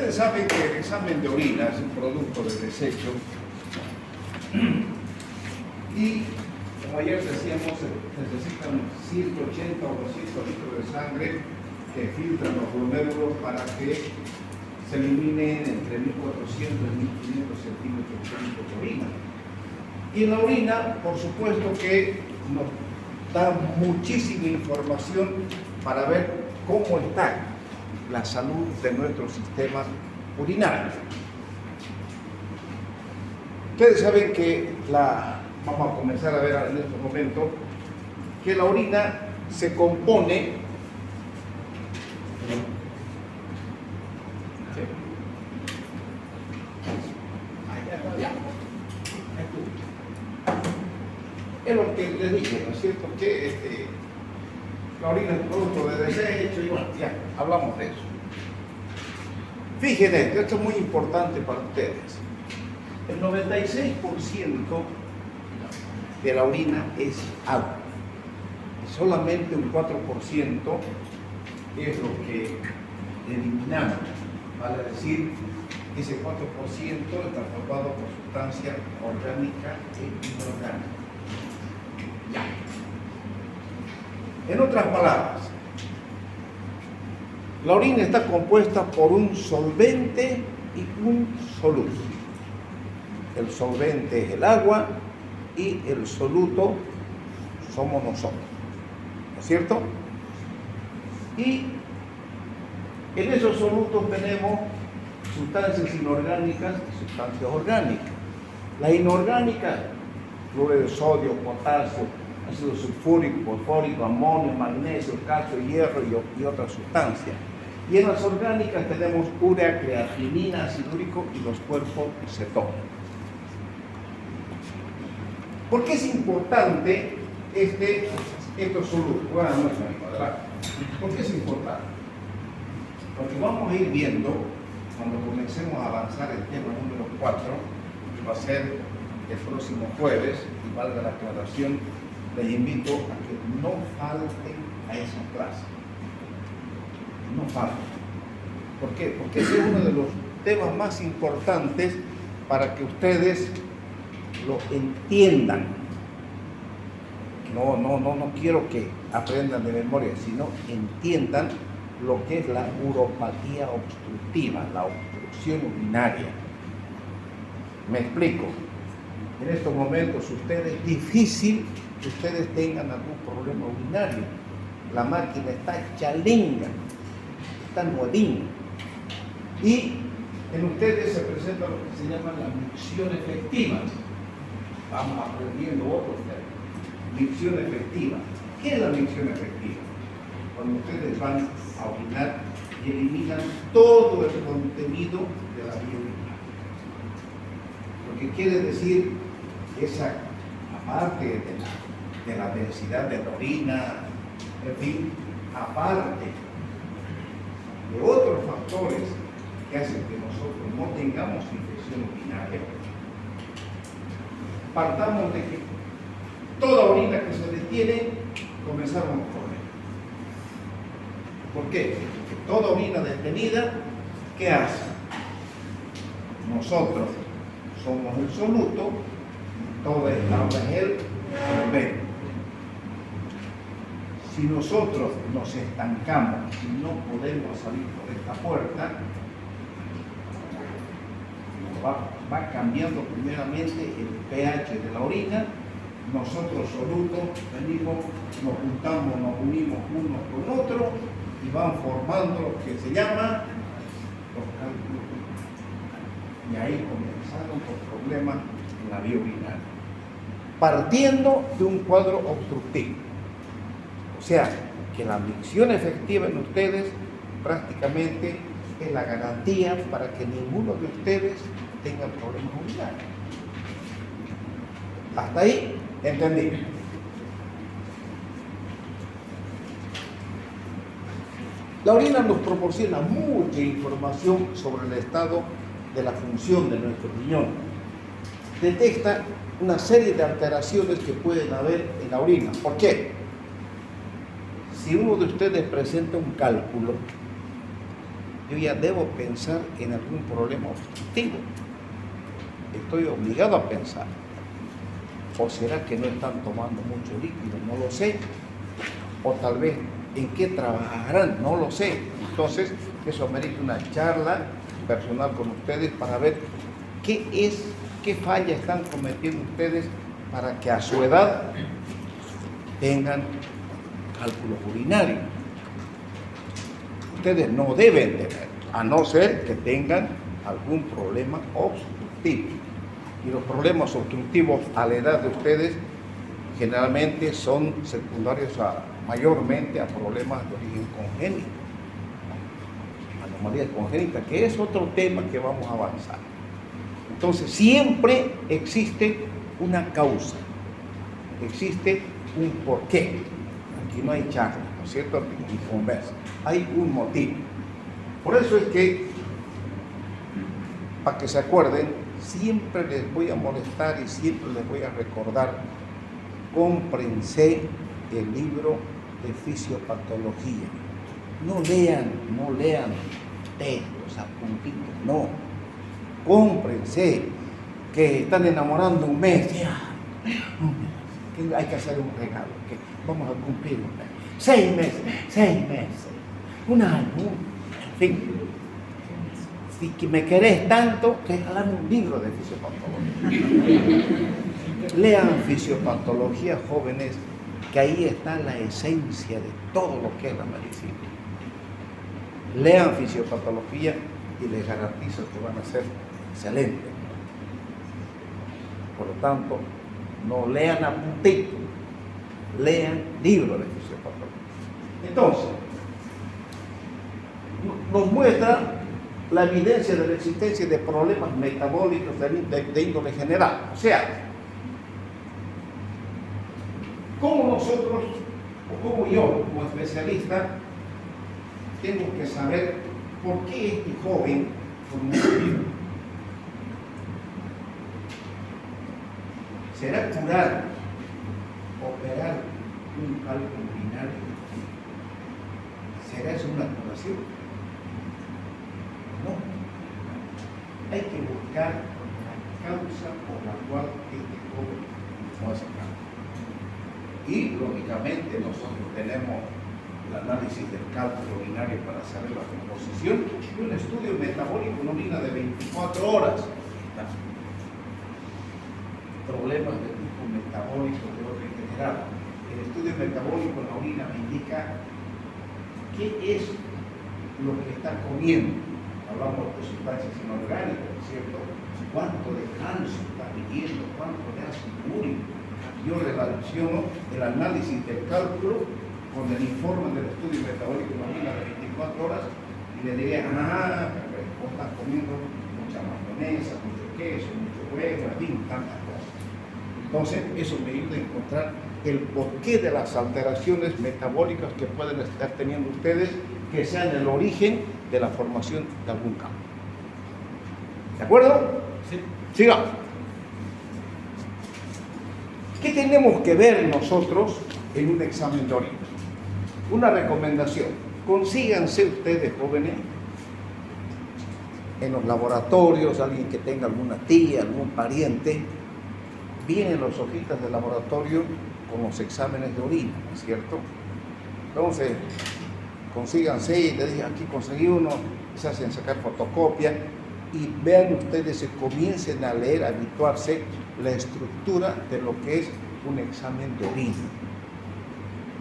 Ustedes saben que el examen de orina es un producto de desecho y, como ayer decíamos, se necesitan 180 o 200 litros de sangre que filtran los glomérulos para que se eliminen entre 1.400 y 1.500 centímetros cúbicos de orina. Y en la orina, por supuesto que nos da muchísima información para ver cómo está la salud de nuestro sistema urinario. Ustedes saben que vamos a comenzar a ver en este momento que la orina se compone es lo que les dije, ¿no es cierto? Que la orina es producto de desecho y bueno, ya hablamos de eso. Fíjense, esto es muy importante para ustedes. El 96% de la orina es agua. Y solamente un 4% es lo que eliminamos. Vale decir, ese 4% está formado por sustancia orgánica e inorgánica. Ya. En otras palabras, la orina está compuesta por un solvente y un soluto. El solvente es el agua y el soluto somos nosotros, ¿no es cierto? Y en esos solutos tenemos sustancias inorgánicas y sustancias orgánicas. La inorgánica, cloruro de sodio, potasio, ácido sulfúrico, fosfórico, amonio, magnesio, calcio, hierro y otras sustancias. Y en las orgánicas tenemos urea, creatinina, ácido úrico y los cuerpos cetonas. ¿Por qué es importante estos solutos? Bueno, ¿por qué es importante? Porque vamos a ir viendo, cuando comencemos a avanzar el tema número 4, que va a ser el próximo jueves, y valga la aclaración, les invito a que no falten a esa clase. No falten. ¿Por qué? Porque ese es uno de los temas más importantes para que ustedes lo entiendan. No quiero que aprendan de memoria, sino entiendan lo que es la uropatía obstructiva, la obstrucción urinaria. Me explico. En estos momentos ustedes, es difícil que ustedes tengan algún problema urinario. La máquina está chalenga, está nuevina. Y en ustedes se presenta lo que se llama la micción efectiva. Vamos aprendiendo otros términos. Micción efectiva. ¿Qué es la micción efectiva? Cuando ustedes van a orinar y eliminan todo el contenido de la vía urinaria. Lo que quiere decir esa, aparte de la densidad de la orina, en fin, aparte de otros factores que hacen que nosotros no tengamos infección urinaria, partamos de que toda orina que se detiene comenzaron a correr. ¿Por qué? Porque toda orina detenida, ¿qué hace? Nosotros somos el soluto, toda esta agua es el solvente. Si nosotros nos estancamos y no podemos salir por esta puerta, va cambiando primeramente el pH de la orina. Nosotros solutos venimos, nos juntamos, nos unimos unos con otros y van formando lo que se llama los cálculos. Y ahí comenzaron los problemas en la vía urinaria, partiendo de un cuadro obstructivo. O sea, que la micción efectiva en ustedes prácticamente es la garantía para que ninguno de ustedes tenga problemas urinarios. Hasta ahí, entendí. La orina nos proporciona mucha información sobre el estado de la función de nuestro riñón. Detecta una serie de alteraciones que pueden haber en la orina. ¿Por qué? Si uno de ustedes presenta un cálculo yo ya debo pensar en algún problema obstructivo. Estoy obligado a pensar. ¿O será que no están tomando mucho líquido? No lo sé. O tal vez en qué trabajarán, no lo sé. Entonces, eso merece una charla personal con ustedes para ver qué falla están cometiendo ustedes para que a su edad tengan cálculos urinarios. Ustedes no deben tener, a no ser que tengan algún problema obstructivo. Y los problemas obstructivos a la edad de ustedes generalmente son secundarios mayormente a problemas de origen congénito, anomalías congénitas, que es otro tema que vamos a avanzar. Entonces siempre existe una causa, existe un porqué. Aquí no hay charla, ¿no es cierto? Ni conversa. Hay un motivo. Por eso es que, para que se acuerden, siempre les voy a molestar y siempre les voy a recordar, cómprense el libro de fisiopatología. No lean textos, apuntitos, no. Cómprense, que están enamorando un mes, ya. Que hay que hacer un regalo, que vamos a cumplir un mes. 6 meses, un año, en fin. Si que me querés tanto, regálame un libro de fisiopatología. Lean fisiopatología, jóvenes, que ahí está la esencia de todo lo que es la medicina. Lean fisiopatología y les garantizo que van a ser excelentes. Por lo tanto, no lean apuntitos, lean libros de fisiopatología. Entonces, nos muestra la evidencia de la existencia de problemas metabólicos de índole general. O sea, ¿cómo nosotros, o cómo yo, como especialista, tengo que saber por qué este joven formuló? ¿Será curar, operar un cálculo urinario? ¿Será eso una curación? No. Hay que buscar la causa por la cual este joven no hace cálculo. Y lógicamente nosotros tenemos el análisis del cálculo urinario para saber la composición y un estudio metabólico en orina de 24 horas. Problemas de tipo metabólico de orden general. El estudio metabólico en la orina me indica qué es lo que está comiendo. Hablamos de sustancias inorgánicas, ¿no es cierto? Cuánto de calcio está pidiendo, cuánto de ácido úrico. Yo relaciono el análisis del cálculo con el informe del estudio metabólico en la orina de 24 horas y le diría, vos estás comiendo mucha mayonesa, mucho queso, mucho huevo, en fin, tantas cosas. Entonces, eso me ayuda a encontrar el porqué de las alteraciones metabólicas que pueden estar teniendo ustedes, que sean el origen de la formación de algún cambio. ¿De acuerdo? Sí. Sigamos. ¿Qué tenemos que ver nosotros en un examen de orina? Una recomendación. Consíganse ustedes, jóvenes, en los laboratorios, alguien que tenga alguna tía, algún pariente, vienen los hojitas de laboratorio con los exámenes de orina, ¿no es cierto? Entonces, consíganse, y les dije, aquí conseguí uno, se hacen sacar fotocopia, y vean ustedes, se comiencen a leer, a habituarse la estructura de lo que es un examen de orina,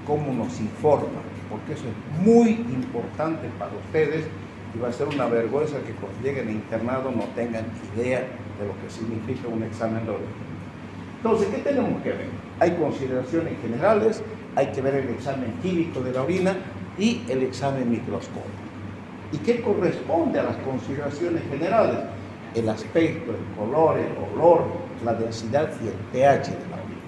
cómo nos informa, porque eso es muy importante para ustedes, y va a ser una vergüenza que cuando lleguen a internado no tengan idea de lo que significa un examen de orina. Entonces, ¿qué tenemos que ver? Hay consideraciones generales, hay que ver el examen químico de la orina y el examen microscópico. ¿Y qué corresponde a las consideraciones generales? El aspecto, el color, el olor, la densidad y el pH de la orina.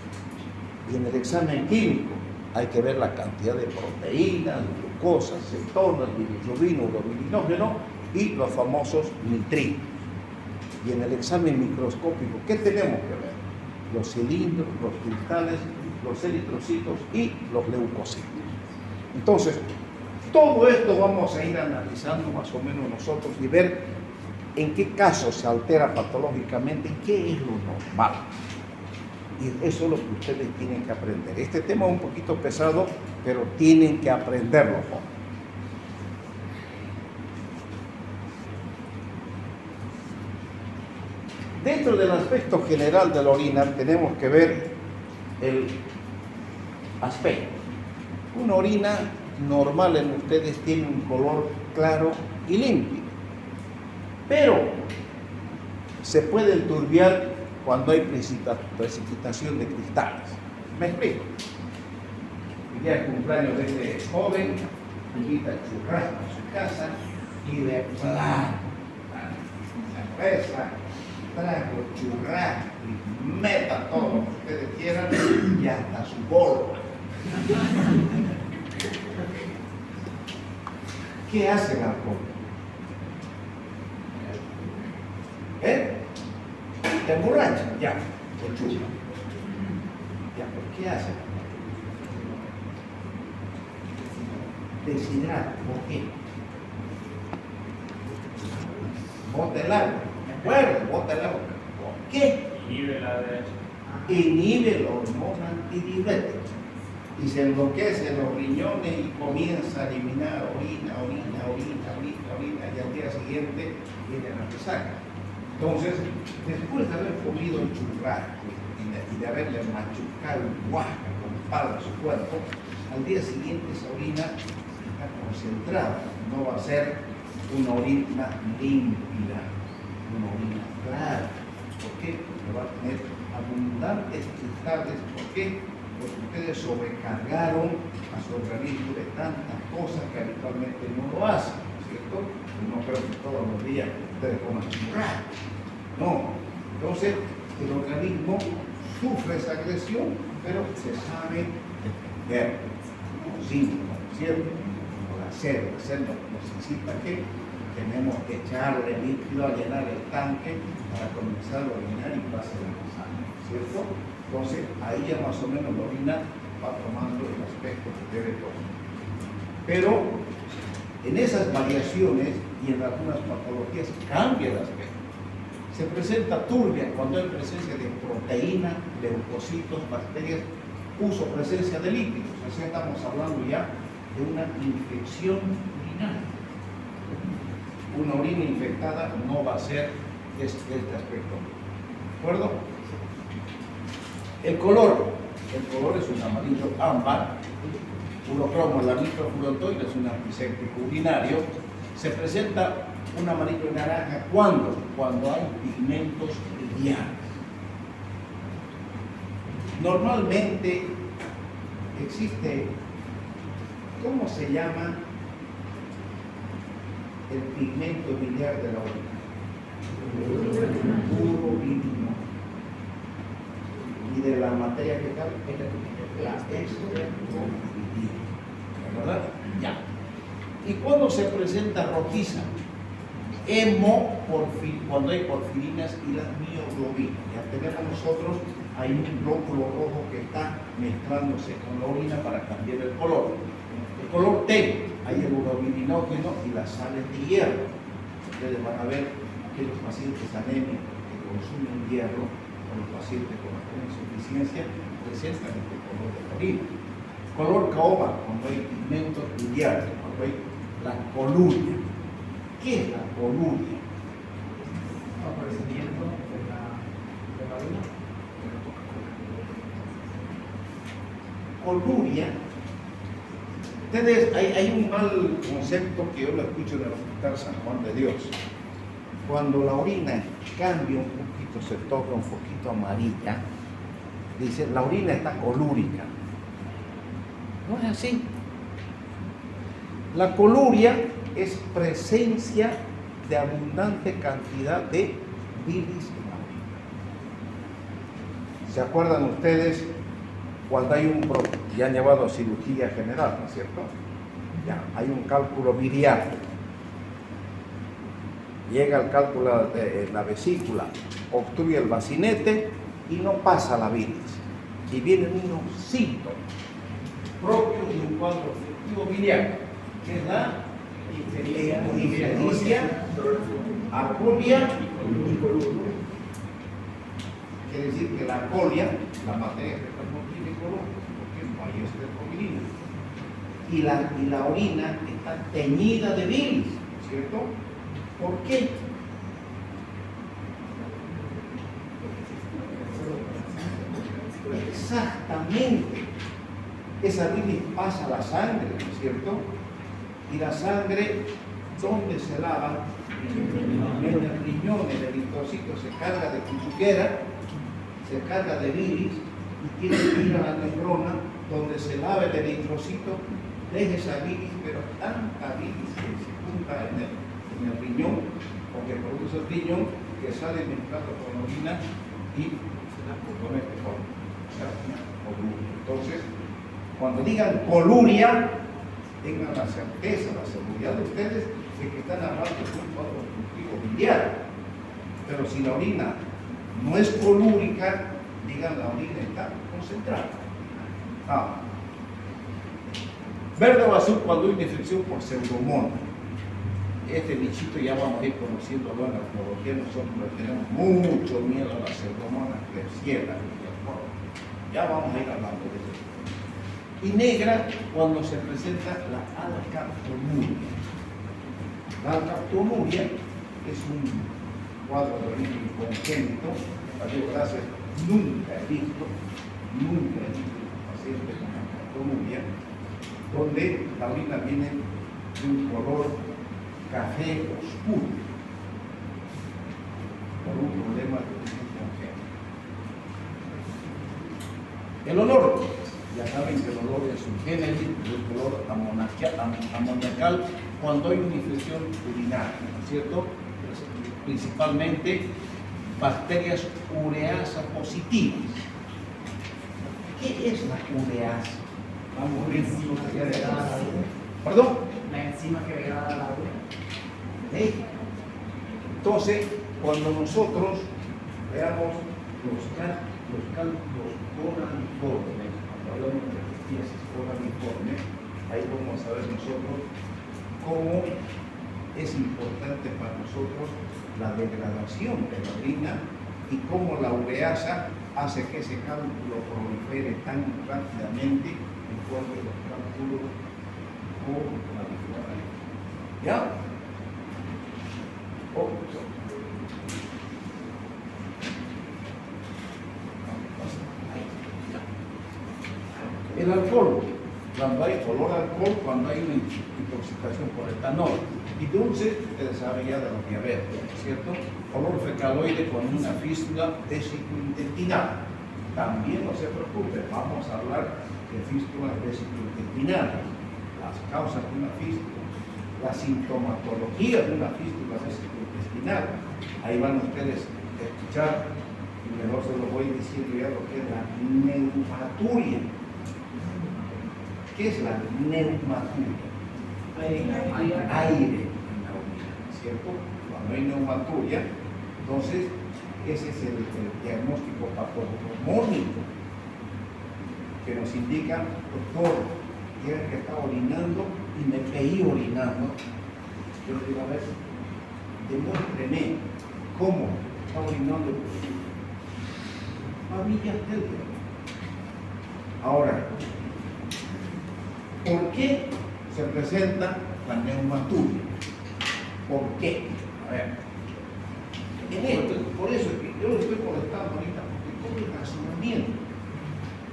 Y en el examen químico hay que ver la cantidad de proteínas, glucosa, cetonas, bilirrubina, urobilinógeno y los famosos nitritos. Y en el examen microscópico, ¿qué tenemos que ver? Los cilindros, los cristales, los eritrocitos y los leucocitos. Entonces, Todo esto vamos a ir analizando más o menos nosotros y ver en qué casos se altera patológicamente y qué es lo normal. Y eso es lo que ustedes tienen que aprender. Este tema es un poquito pesado, pero tienen que aprenderlo. Dentro del aspecto general de la orina tenemos que ver el aspecto. Una orina normal en ustedes tiene un color claro y limpio, pero se puede enturbiar cuando hay precipitación de cristales. ¿Me explico? El día de cumpleaños de este joven, invita a churrasco a su casa y de plano, cerveza, trago, churrasco, y meta todo lo que ustedes quieran y hasta su bolsa. ¿Qué hace el alcohol? Te emborracha, ya, te chupa. Ya, ¿pero qué hace? Deshidrata, ¿por qué? Bota el agua, ¿me acuerdo? Bota el agua. ¿Por qué? Inhibe la hormona antidiurética y se enloquece los riñones y comienza a eliminar orina y al día siguiente viene la resaca. Entonces, después de haber comido el churrasco y de haberle machucado el guasca con palo a su cuerpo, al día siguiente esa orina está concentrada, no va a ser una orina límpida, una orina clara. ¿Por qué? Porque va a tener abundantes cristales. ¿Por qué? Porque ustedes sobrecargaron a su organismo de tantas cosas que habitualmente no lo hacen, ¿cierto? No creo que todos los días ustedes coman churrasco. No. Entonces, el organismo sufre esa agresión, pero se sabe defender. Síntomas, ¿cierto? Por hacer nos necesita que tenemos que echarle líquido a llenar el tanque para comenzar a orinar y pase la sangre, ¿cierto? Entonces, ahí ya más o menos la orina va tomando el aspecto que debe tomar. Pero en esas variaciones y en algunas patologías cambia el aspecto. Se presenta turbia cuando hay presencia de proteínas, leucocitos, bacterias, presencia de lípidos. O sea, estamos hablando ya de una infección urinaria. Una orina infectada no va a ser este aspecto. ¿De acuerdo? El color es un amarillo ámbar. Urocromo, la microfurantoide, es un antiséptico urinario. Se presenta un amarillo naranja cuando hay pigmentos biliares. Normalmente existe, ¿cómo se llama el pigmento biliar de la orina? Urobilinol. Y de la materia que tal, la extrahemobilina. ¿Verdad? Ya. ¿Y cuándo se presenta rojiza? Cuando hay porfirinas y las mioglobinas. Ya tenemos nosotros ahí un glóbulo rojo que está mezclándose con la orina para cambiar el color. El color T, hay el urobilinógeno y las sales de hierro. Ustedes van a ver aquellos pacientes anémicos que consumen hierro o los pacientes con insuficiencia presentan este color de la orina. Color caoba, cuando hay pigmentos biliares, cuando hay la coluria. ¿Qué es la coluria? Aparecimiento de la orina. Coluria. Ustedes, hay un mal concepto que yo lo escucho en el Hospital San Juan de Dios. Cuando la orina cambia un poquito, se toca un poquito amarilla, dicen la orina está colúrica. No es así. La coluria es presencia de abundante cantidad de bilis en la orina. ¿Se acuerdan ustedes cuando hay ya han llevado a cirugía general, ¿no es cierto? Ya, hay un cálculo biliar. Llega el cálculo de la vesícula, obstruye el bacinete y no pasa la bilis. Y vienen unos síntomas propios de un cuadro obstructivo biliar. que es la ictericia, acolia y color. Quiere decir que la colia, la materia fecal no tiene color, porque no hay estercobilina. Y la orina está teñida de bilis, ¿cierto? ¿Por qué? Exactamente. Esa bilis pasa a la sangre, ¿no es cierto? Y la sangre, ¿dónde se lava? En el riñón, el eritrocito se carga de cuchuquera, se carga de bilis y tiene que ir a la neurona donde se lava el eritrocito, deja esa bilis, pero tanta bilis que se junta en el riñón, o que produce el riñón, que sale mezclado con orina y se da con este forma. O sea, una coluria. Entonces, cuando digan coluria, tengan la certeza, la seguridad de ustedes de que están hablando de un cuadro obstructivo biliar. Pero si la orina no es colúrica, digan la orina está concentrada. Verde o azul cuando hay una infección por pseudomonas. Este bichito ya vamos a ir conociéndolo en la etnología. Nosotros le tenemos mucho miedo a las pseudomonas klebsiella. Ya vamos a ir hablando de eso. Y negra cuando se presenta la alcaptonuria. La alcaptonuria es un cuadro de origen congénito. Gracias, nunca he visto un paciente con alcaptonuria donde la orina viene de un color café oscuro por un problema de origen congénito. El olor. Ya saben que el olor es un género, el color amoniacal cuando hay una infección urinaria, ¿no es cierto? Principalmente bacterias ureasa positivas. ¿Qué es la ureasa? Vamos a ver. ¿Perdón? La enzima que degrada la urea. Entonces, cuando nosotros veamos los cálculos coraliformes, hablamos de piezas coraliformes, ahí vamos a ver nosotros cómo es importante para nosotros la degradación de la orina y cómo la ureasa hace que ese cálculo prolifere tan rápidamente en cuanto a los cálculos coraliformes. ¿Ya? El alcohol, cuando hay olor a alcohol, cuando hay una intoxicación por etanol. Y dulce, ustedes saben ya de los diabetes, ¿cierto? Olor fecaloide con una fístula vesicointestinal. También no se preocupen, vamos a hablar de fístulas vesicointestinales, las causas de una fístula, la sintomatología de una fístula vesicointestinal. Ahí van ustedes a escuchar, y mejor se lo voy diciendo ya lo que es la neumaturia. ¿Qué es la neumaturia? Aire en la orina, ¿cierto? Cuando hay neumaturia, entonces ese es el diagnóstico patognomónico que nos indica, doctor, que está orinando y me veí orinando. Yo le digo, a ver, demuéstreme cómo está orinando. A mí ya está el diagnóstico. Ahora, ¿por qué se presenta la neumaturia? ¿Por qué? A ver, por eso es que yo lo estoy contestando ahorita, porque todo el razonamiento.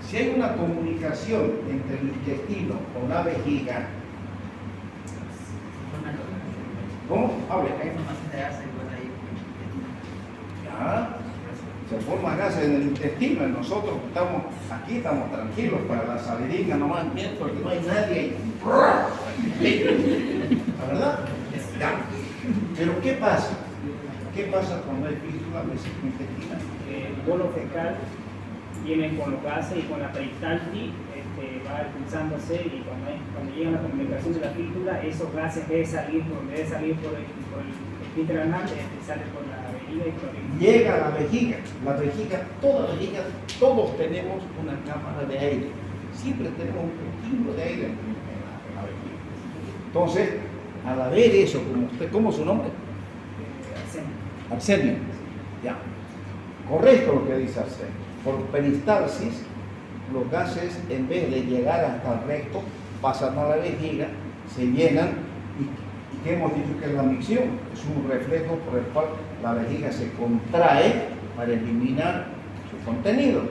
Si hay una comunicación entre el intestino con la vejiga, ¿cómo? Hable. Ya, se forma gases en el intestino, nosotros estamos aquí, estamos tranquilos para la salidina, nomás porque no hay nadie ahí. ¿La verdad? Ya. Pero ¿qué pasa? ¿Qué pasa cuando hay fístula vesicointestinal? El bolo fecal viene con los gases y con la peristaltis va expulsándose, y cuando llega la comunicación de la fístula, esos gases deben salir por el esfínter anal, sale por la vejiga y por el... Llega a la vejiga, toda vejiga, todos tenemos una cámara de aire. Siempre tenemos un poquito de aire en la vejiga. Entonces, al ver eso, como usted, ¿cómo es su nombre? Arsenio. Arsenio. Ya. Correcto lo que dice Arsenio. Por peristalsis, los gases, en vez de llegar hasta el recto, pasan a la vejiga, se llenan y ¿qué hemos dicho que es la micción? Es un reflejo por el cual la vejiga se contrae para eliminar su contenido.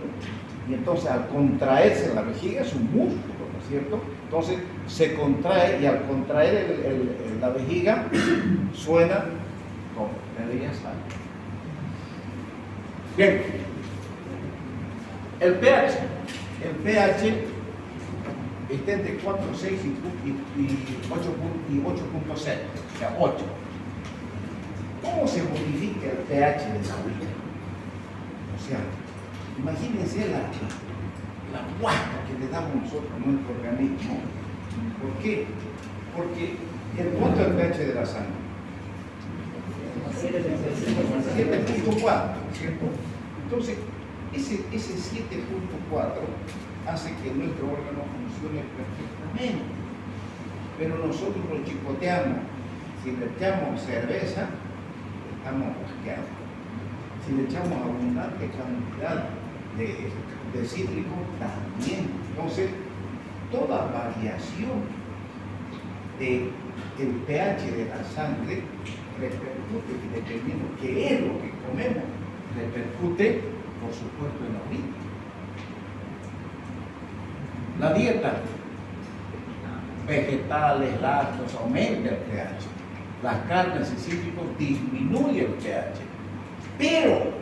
Y entonces al contraerse la vejiga es un músculo, ¿no es cierto? Entonces se contrae y al contraer la vejiga suena como debería estar. Bien, el pH. El pH está entre 4,6 y 8,0, o sea 8. ¿Cómo se modifica el pH de la orina? O sea, imagínense la guasca que le damos nosotros a nuestro organismo. ¿Por qué? Porque ¿cuánto es el pH de la sangre? 7.4, ¿cierto? Entonces, ese 7.4 hace que nuestro órgano funcione perfectamente. Pero nosotros lo chicoteamos. Si le echamos cerveza, estamos bosqueados. Si le echamos abundante cantidad de cítrico, también. Entonces, toda variación del pH de la sangre repercute, dependiendo qué es lo que comemos, repercute, por supuesto, en la orina. La dieta, vegetales, lácteos, aumenta el pH. Las carnes y cítricos disminuyen el pH. Pero,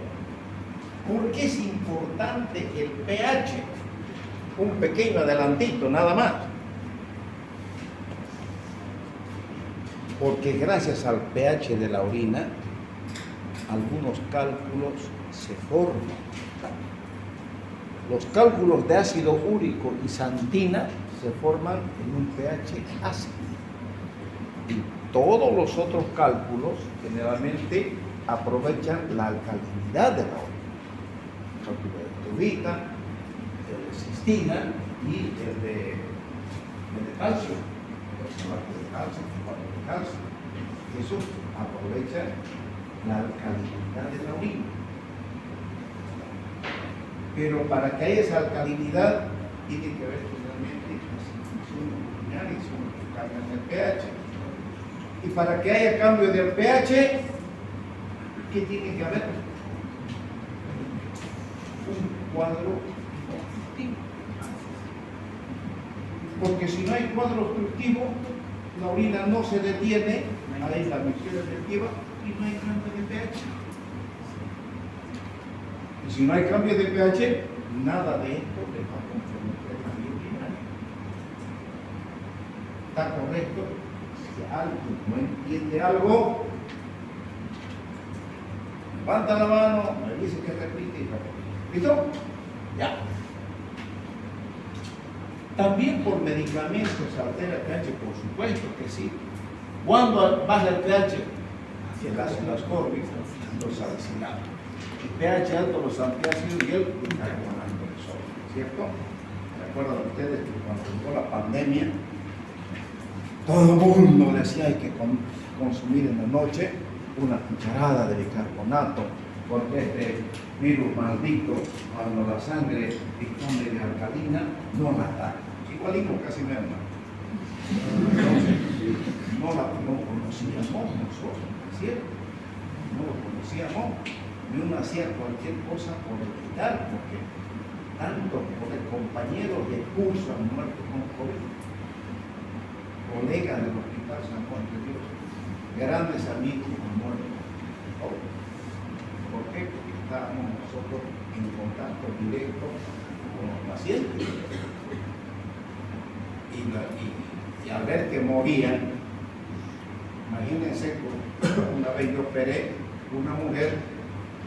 ¿por qué es importante el pH? Un pequeño adelantito, nada más. Porque gracias al pH de la orina, algunos cálculos se forman. Los cálculos de ácido úrico y santina se forman en un pH ácido. Y todos los otros cálculos generalmente aprovechan la alcalinidad de la orina. El cálculo de tubita, el de cistina y el de calcio. El fosfato de calcio, el fosfato de calcio. Eso aprovecha la alcalinidad de la orina. Pero para que haya esa alcalinidad tiene que haber finalmente las funciones urinarias, son los que cambian el pH. Y para que haya cambio del pH, ¿qué tiene que haber? Un cuadro obstructivo. Porque si no hay cuadro obstructivo, la orina no se detiene, ahí la micción efectiva y no hay cambio de pH. Y si no hay cambio de pH, nada de esto le va a comprometer la vía urinaria. ¿Está correcto? Si alguien no entiende algo, levanta la mano, me dice que repite y repite. ¿Listo? Ya. También por medicamentos se altera el pH, por supuesto que sí. ¿Cuándo baja el pH? El ácido ascórbico, los salicilatos. El pH alto, los antiácidos y el bicarbonato de sodio, ¿cierto? ¿Recuerdan ustedes que cuando llegó la pandemia, todo el mundo decía hay que consumir en la noche una cucharada de bicarbonato, porque este virus maldito, cuando la sangre dispone de alcalina, no la ataca. Igualito casi me hermano. Entonces, no conocíamos nosotros, ¿cierto? No lo conocíamos. Y uno hacía cualquier cosa por evitar, porque tanto por el compañero de curso han muerto con COVID, colegas del hospital San Juan de Dios, grandes amigos han muerto con COVID. ¿Por qué? Porque estábamos nosotros en contacto directo con los pacientes. Y al ver que morían, imagínense, una vez yo operé una mujer,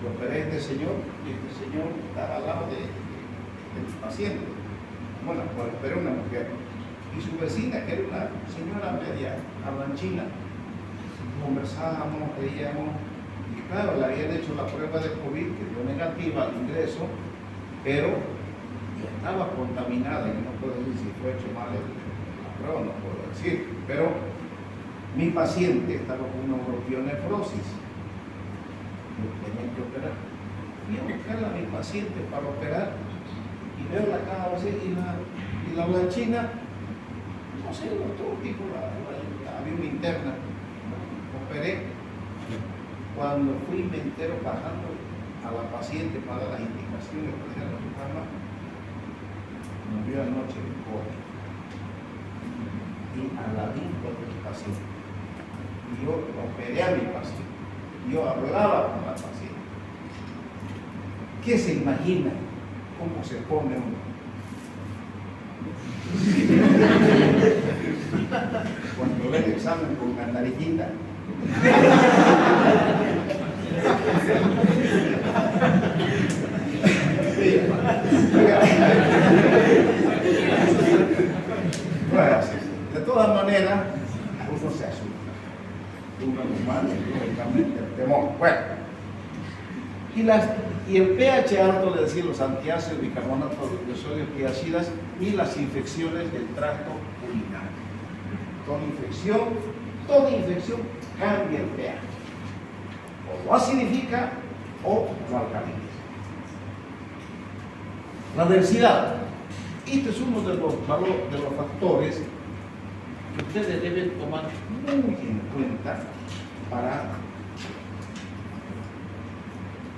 yo operé a este señor y este señor estaba al lado del paciente. Bueno, pues operé una mujer. Y su vecina, que era una señora media hablanchina, conversábamos, veíamos, y claro, le habían hecho la prueba de COVID, que dio negativa al ingreso, pero estaba contaminada, y no puedo decir si fue hecho mal la prueba, no puedo decir, pero Mi paciente estaba con una bronquionefrosis, lo tenía que operar. Fui a buscar a mi paciente para operar y veo la caja vacía y la blanchina, no sé, otro tipo, había una interna. Operé. Cuando fui me entero bajando a la paciente para dar las indicaciones para la cama, murió anoche de COVID. Y a la vista del paciente. Y yo operé a mi paciente. Yo hablaba con la paciente. ¿Qué se imagina? ¿Cómo se pone uno? Cuando ve el examen con la nariguita. De todas maneras, uno se asusta. Uno normal, lógicamente, el temor. Bueno, y el pH alto, es decir, los antiácidos, bicarbonato de sodio, tiacidas y las infecciones del tracto urinario. Toda infección cambia el pH. O lo acidifica o lo alcaliniza. La densidad. Este es uno de los factores que ustedes deben tomar muy en cuenta para...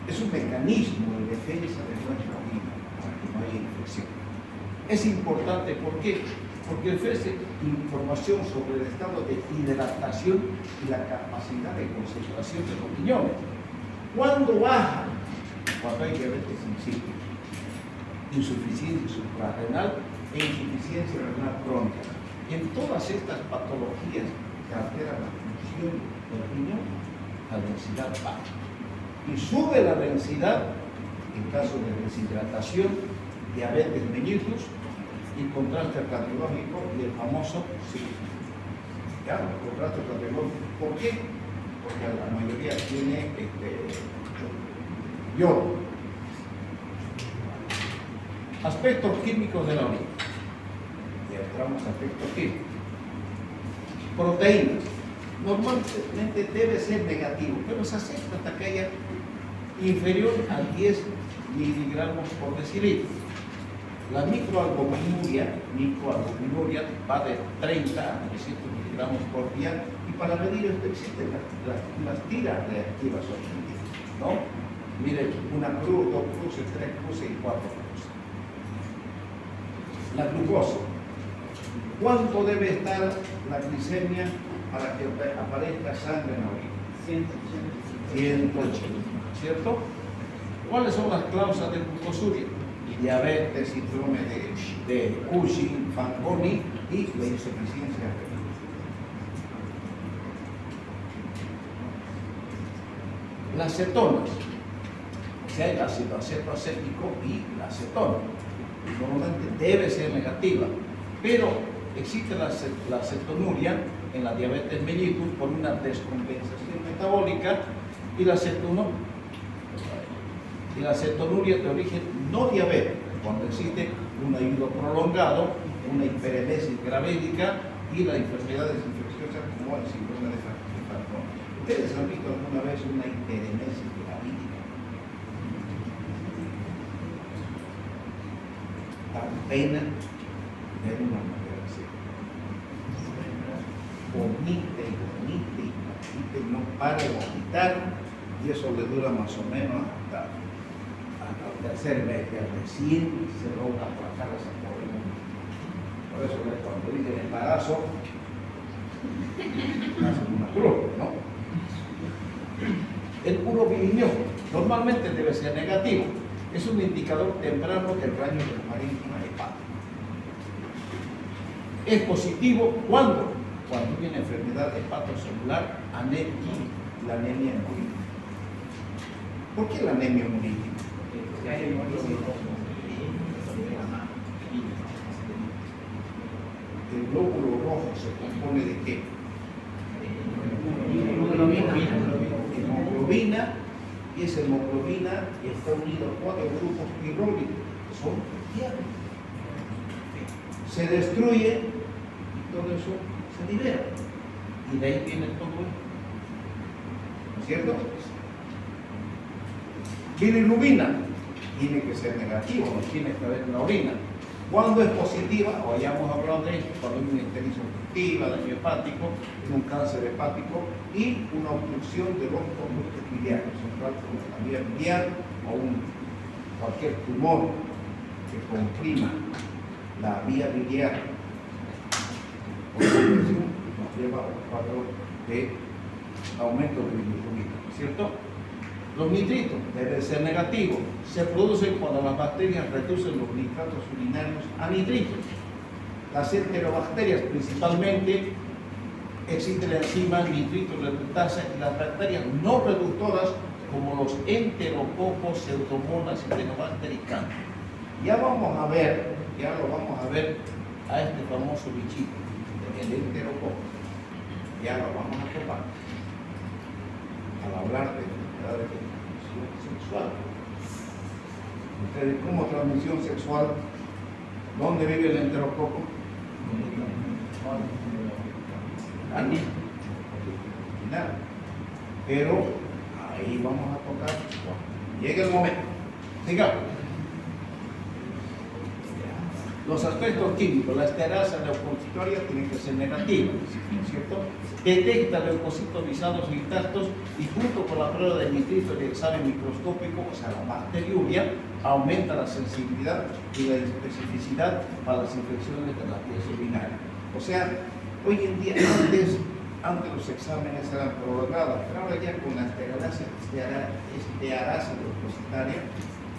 Es un mecanismo de defensa de nuestra vida para que no haya infección. Es importante, ¿por qué? Porque ofrece información sobre el estado de hidratación y la capacidad de concentración de los riñones. ¿Cuándo baja? Cuando hay diabetes insípida, insuficiencia suprarrenal e insuficiencia renal crónica. En todas estas patologías que alteran la función del riñón, la densidad baja. Y sube la densidad en caso de deshidratación, diabetes mellitus y contraste cardiológico y el famoso sí. ¿Ya? El contraste cardiológico. ¿Por qué? Porque la mayoría tiene yodo. Aspectos químicos de la orina. Ya entramos a aspectos químicos. Proteínas. Normalmente debe ser negativo, pero se acepta hasta que haya inferior a 10 miligramos por decilitro. La microalbuminuria va de 30 a 300 miligramos por día y para medir esto existen las tiras reactivas objetivas, ¿no? Mire, una cruz, 2 cruces, 3 cruces y 4 cruces. La glucosa. ¿Cuánto debe estar la glicemia para que aparezca sangre en la orina? 180, ¿cierto? ¿Cuáles son las causas de glucosuria? Diabetes, síndrome de Cushing, Fanconi y la insuficiencia renal. Las cetonas, o sea, el ácido acetoacético y la acetona. Normalmente debe ser negativa, pero existe la cetonuria en la diabetes mellitus por una descompensación metabólica y la cetonuria de origen no diabético, cuando existe un ayuno prolongado, una hiperemesis gravídica y las enfermedades infecciosas como el síndrome de Fanconi. ¿Ustedes han visto alguna vez una hiperemesis gravídica? Da pena ver una mujer así. Vomite y vomite y vomite, no para de vomitar y eso le dura más o menos hasta al tercer mes, que recién se logra aplacar esa pobre mujer. Por eso cuando dicen embarazo, hacen una cruz, ¿no? El urobilinio normalmente debe ser negativo. Es un indicador temprano del daño del parénquima hepático. Es positivo cuando hay una enfermedad hepatocelular, la anemia hemolítica. ¿Por qué la anemia hemolítica? El glóbulo rojo se compone de ¿qué? Hemoglobina, y esa hemoglobina está unida a 4 grupos pirrólicos, que son diários. Se destruye y todo eso se libera. Y de ahí viene todo esto. ¿No es cierto? Bilirrubina tiene que ser negativo, no tiene que haber en la orina. Cuando es positiva, o ya hemos hablado de esto, cuando hay una ictericia obstructiva, daño hepático, un cáncer hepático y una obstrucción de los conductos biliares, como la vía biliar o cualquier tumor que comprima la vía biliar o la infección, nos lleva a un cuadro de aumento de bilirrubina, ¿cierto? Los nitritos deben ser negativos. Se producen cuando las bacterias reducen los nitratos urinarios a nitritos. Las enterobacterias principalmente existen enzimas nitrito reductasa y las bacterias no reductoras como los enterococos, pseudomonas, enterobacter y cándida. Ya lo vamos a ver a este famoso bichito, el enterococo. Ya lo vamos a topar al hablar de enfermedades de transmisión sexual. Ustedes, como transmisión sexual, ¿dónde vive el enterococo? Aquí. Pero ahí vamos a tocar cuando llegue el momento. Sigamos. Los aspectos químicos, la esterasa leucocitoria tiene que ser negativa, ¿cierto? Detecta leucocitos visados intactos y junto con la prueba de nitrito y el examen microscópico, o sea, la bacteriuria, aumenta la sensibilidad y la especificidad para las infecciones de las vías urinarias. O sea, hoy en día, antes los exámenes eran prolongados, pero ahora ya con la esterasa leucocitaria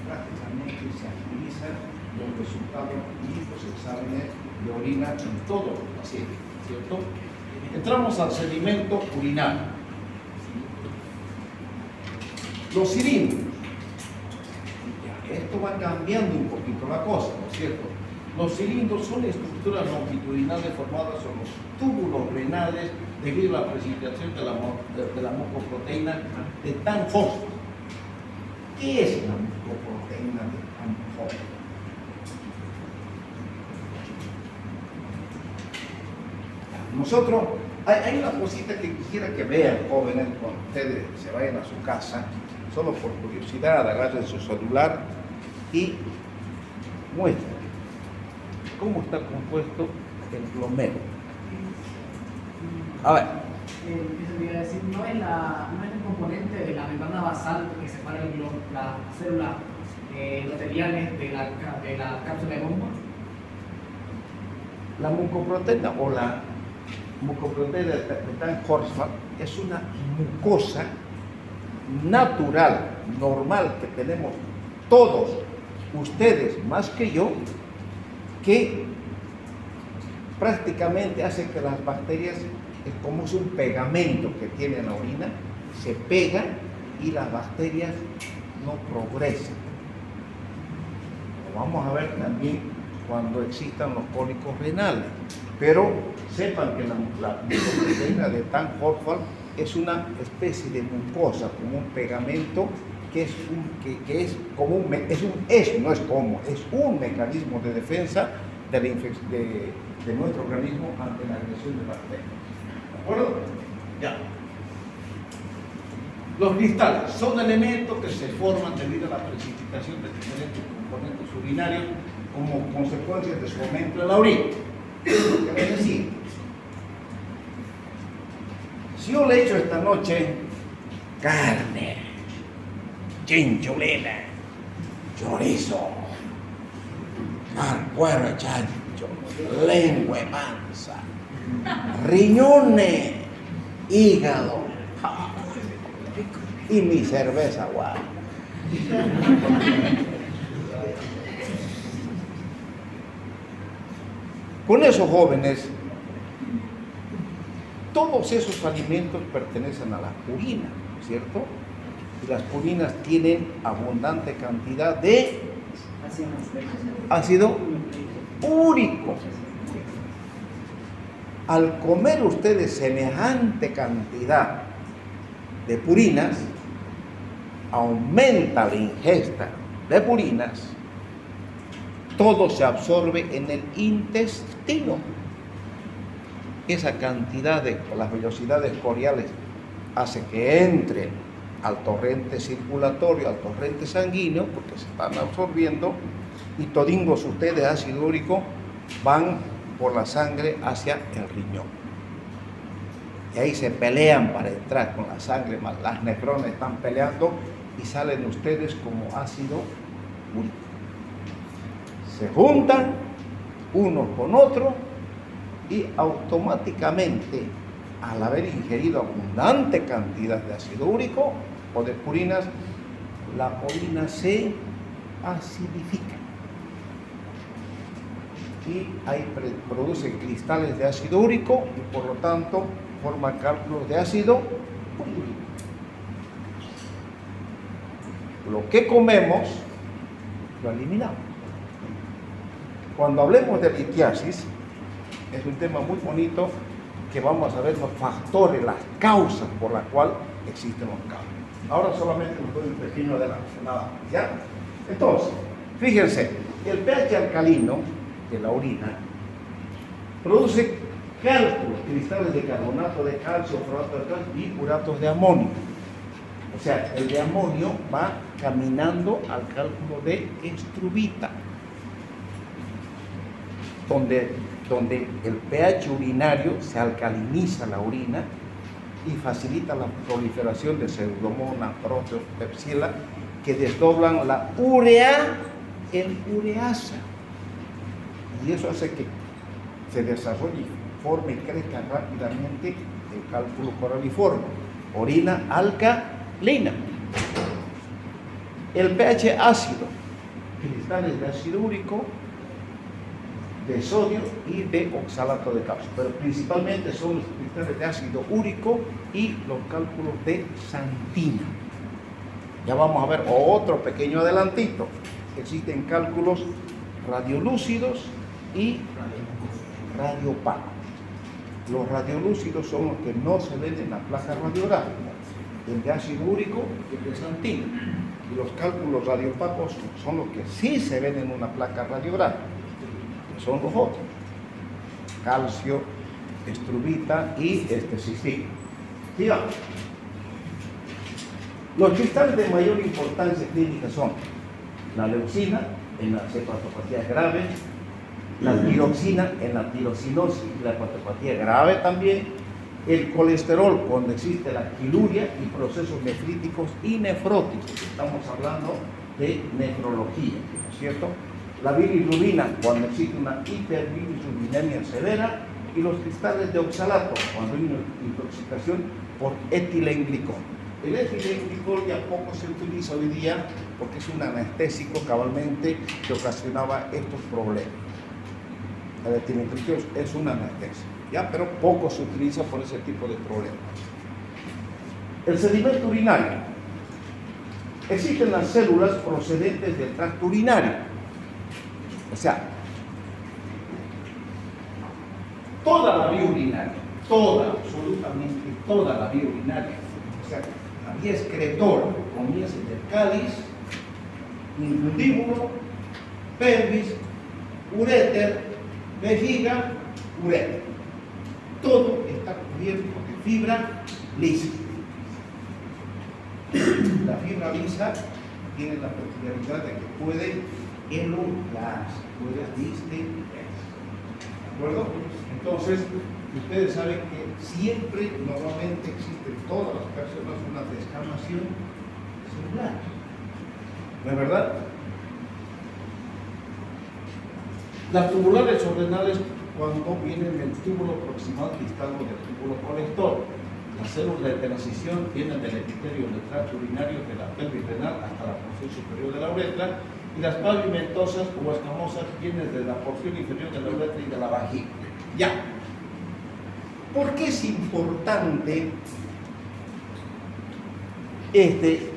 prácticamente se agilizan los resultados y los exámenes de orina en todos los pacientes, ¿cierto? Entramos al sedimento urinario. Los cilindros. Esto va cambiando un poquito la cosa, ¿no es cierto? Los cilindros son estructuras longitudinales formadas sobre los túbulos renales debido a la precipitación de la mucoproteína de tan fósforo. ¿Qué es la mucoproteína de tan fósforo? Nosotros, hay una cosita que quisiera que vean, jóvenes, cuando ustedes se vayan a su casa, solo por curiosidad, agarren su celular y muestren cómo está compuesto el glomero. A ver. Eso quería decir, no es el componente de la membrana basal que separa las células endoteliales de la cápsula de bomba. La mucoproteína o la mucoproteína de Tan-Horsfall es una mucosa natural, normal, que tenemos todos, ustedes más que yo, que prácticamente hace que las bacterias, como es un pegamento que tiene la orina, se pegan y las bacterias no progresan. Lo vamos a ver también cuando existan los cólicos renales. Pero sepan que la mucoproteína de Tan-Horsfall es una especie de mucosa, como un pegamento que es un mecanismo de defensa de nuestro organismo ante la agresión de bacterias. ¿De acuerdo? Ya. Los cristales son elementos que se forman debido a la precipitación de diferentes componentes urinarios como consecuencia de su aumento en la orina. Es decir, si yo le echo esta noche carne, chinchulina, chorizo, cuero chancho, lengua mansa, riñones, hígado y mi cerveza guau. Con esos jóvenes, todos esos alimentos pertenecen a la purina, ¿no es cierto? Y las purinas tienen abundante cantidad de ácido úrico. Al comer ustedes semejante cantidad de purinas, aumenta la ingesta de purinas, todo se absorbe en el intestino. esa cantidad de las velocidades coriales hace que entre al torrente circulatorio, al torrente sanguíneo, porque se están absorbiendo, y todingos ustedes de ácido úrico van por la sangre hacia el riñón. Y ahí se pelean para entrar con la sangre, las nefronas están peleando y salen ustedes como ácido úrico. Se juntan unos con otros y automáticamente, al haber ingerido abundante cantidad de ácido úrico o de purinas, la orina se acidifica y ahí produce cristales de ácido úrico y por lo tanto forma cálculos de ácido úrico. Lo que comemos lo eliminamos. Cuando hablemos de litiasis, es un tema muy bonito que vamos a ver los factores, las causas por las cuales existen los cambios. Ahora solamente nos doy un pequeño adelanto, nada más, ¿ya? Entonces, fíjense, el pH alcalino de la orina produce cálculos, cristales de carbonato de calcio, fosfato de calcio y uratos de amonio. O sea, el de amonio va caminando al cálculo de estrubita, donde el pH urinario se alcaliniza la orina y facilita la proliferación de pseudomonas, proteos, pepsila, que desdoblan la urea en ureasa. Y eso hace que se desarrolle, forme y crezca rápidamente el cálculo coraliforme, orina alcalina. El pH ácido, cristales de ácido úrico, de sodio y de oxalato de calcio, pero principalmente son los cristales de ácido úrico y los cálculos de santina. Ya vamos a ver otro pequeño adelantito. Existen cálculos radiolúcidos y radiopacos. Los radiolúcidos son los que no se ven en la placa radiográfica, el de ácido úrico y el de santina. Y los cálculos radiopacos son los que sí se ven en una placa radiográfica, que son los otros: calcio, estrubita y cistina. Sigamos. Los cristales de mayor importancia clínica son la leucina en las hepatopatías graves, la tiroxina en la tirosinosis y la hepatopatía grave también, el colesterol cuando existe la quiluria y procesos nefríticos y nefróticos. Estamos hablando de nefrología, ¿no es cierto? La bilirrubina cuando existe una hiperbilirrubinemia severa y los cristales de oxalato cuando hay una intoxicación por etilenglicol. El etilenglicol ya poco se utiliza hoy día porque es un anestésico cabalmente que ocasionaba estos problemas. El etilenglicol es un anestésico, ¿ya? Pero poco se utiliza por ese tipo de problemas. El sedimento urinario. Existen las células procedentes del tracto urinario. O sea, toda la vía urinaria, absolutamente toda la vía urinaria, o sea, la vía excretora comienza del cáliz, infundíbulo, pelvis, uréter, vejiga, uréter. Todo está cubierto de fibra lisa. La fibra lisa tiene la peculiaridad de que puede elongarse, puede distenderse. ¿De acuerdo? Entonces, ustedes saben que siempre, normalmente existe en todas las personas una descamación celular. ¿No es verdad? Las tubulares ordenales cuando vienen del túbulo proximal distal o del túbulo colector. Las células de transición vienen del epitelio del tracto urinario de la pelvis renal hasta la porción superior de la uretra, y las pavimentosas o escamosas vienen de la porción inferior de la uretra y de la vagina. Ya. ¿Por qué es importante este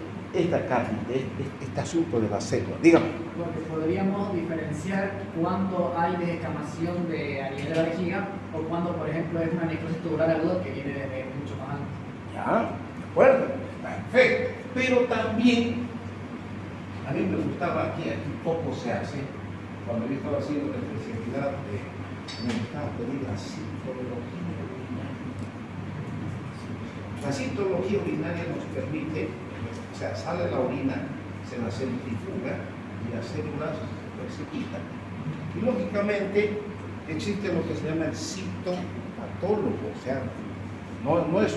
asunto de la célula? Dígame. Porque podríamos diferenciar cuando hay descamación a nivel de la vejiga o cuando, por ejemplo, es una necrosis tubular aguda que viene desde mucho más antes. Ya, de acuerdo, perfecto. Pero también, a mí me gustaba aquí poco se hace, cuando yo estaba haciendo la especialidad me gustaba pedir la citología urinaria. La citología urinaria nos permite, o sea, sale la orina, se la centrifuga y las células pues, se quitan. Y lógicamente existe lo que se llama el citopatólogo, o sea, no es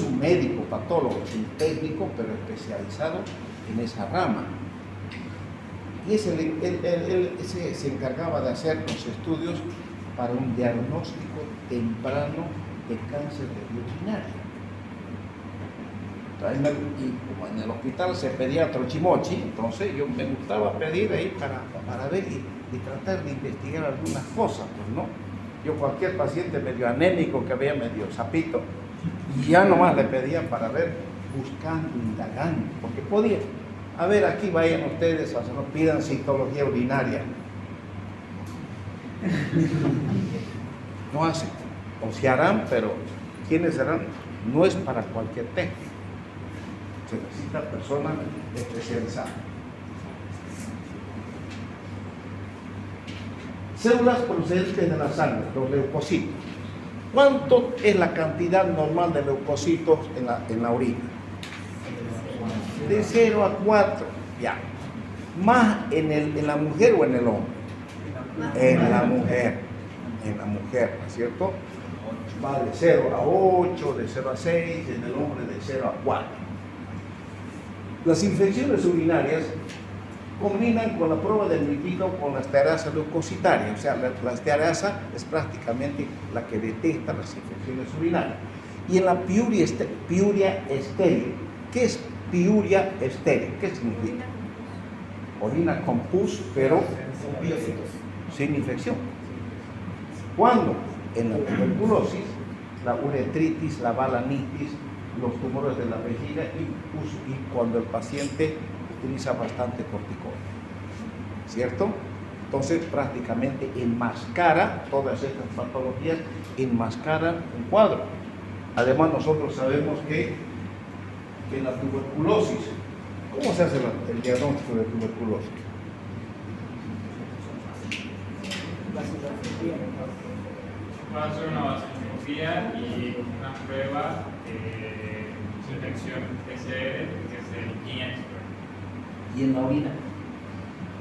un médico patólogo, es un técnico, pero especializado en esa rama. Y él se encargaba de hacer los estudios para un diagnóstico temprano de cáncer de vía urinaria. Y como en el hospital se pedía trochimochi, entonces yo me gustaba pedir ahí para ver y tratar de investigar algunas cosas, pues, ¿no? Yo cualquier paciente medio anémico que veía medio sapito, y ya nomás le pedía para ver, buscando, indagando, porque podía. A ver, aquí vayan ustedes a hacerlo, pidan citología urinaria. No hacen, o se harán, pero ¿quiénes serán? No es para cualquier técnico. Se necesita personas especializadas. Células procedentes de la sangre, los leucocitos. ¿Cuánto es la cantidad normal de leucocitos en la orina? De 0 a 4, ya. ¿Más en la mujer o en el hombre? En la mujer, ¿no es cierto? Va de 0 a 8, de 0 a 6, en el hombre de 0 a 4. Las infecciones urinarias combinan con la prueba del líquido con la estearasa leucocitaria, o sea, la estearasa es prácticamente la que detecta las infecciones urinarias. Y en la piuria estéril, ¿qué es piuria estéril? ¿Qué significa? Orina con pus, pero sin infección. ¿Cuándo? En la tuberculosis, la uretritis, la balanitis, los tumores de la vejiga y cuando el paciente utiliza bastante corticoide, ¿cierto? Entonces prácticamente enmascara todas estas patologías, enmascaran un cuadro. Además nosotros sabemos que en la tuberculosis, ¿cómo se hace el diagnóstico de tuberculosis? Va a ser una vasculopía y una prueba de detección PCR, que es el GeneXpert. ¿Y en la orina?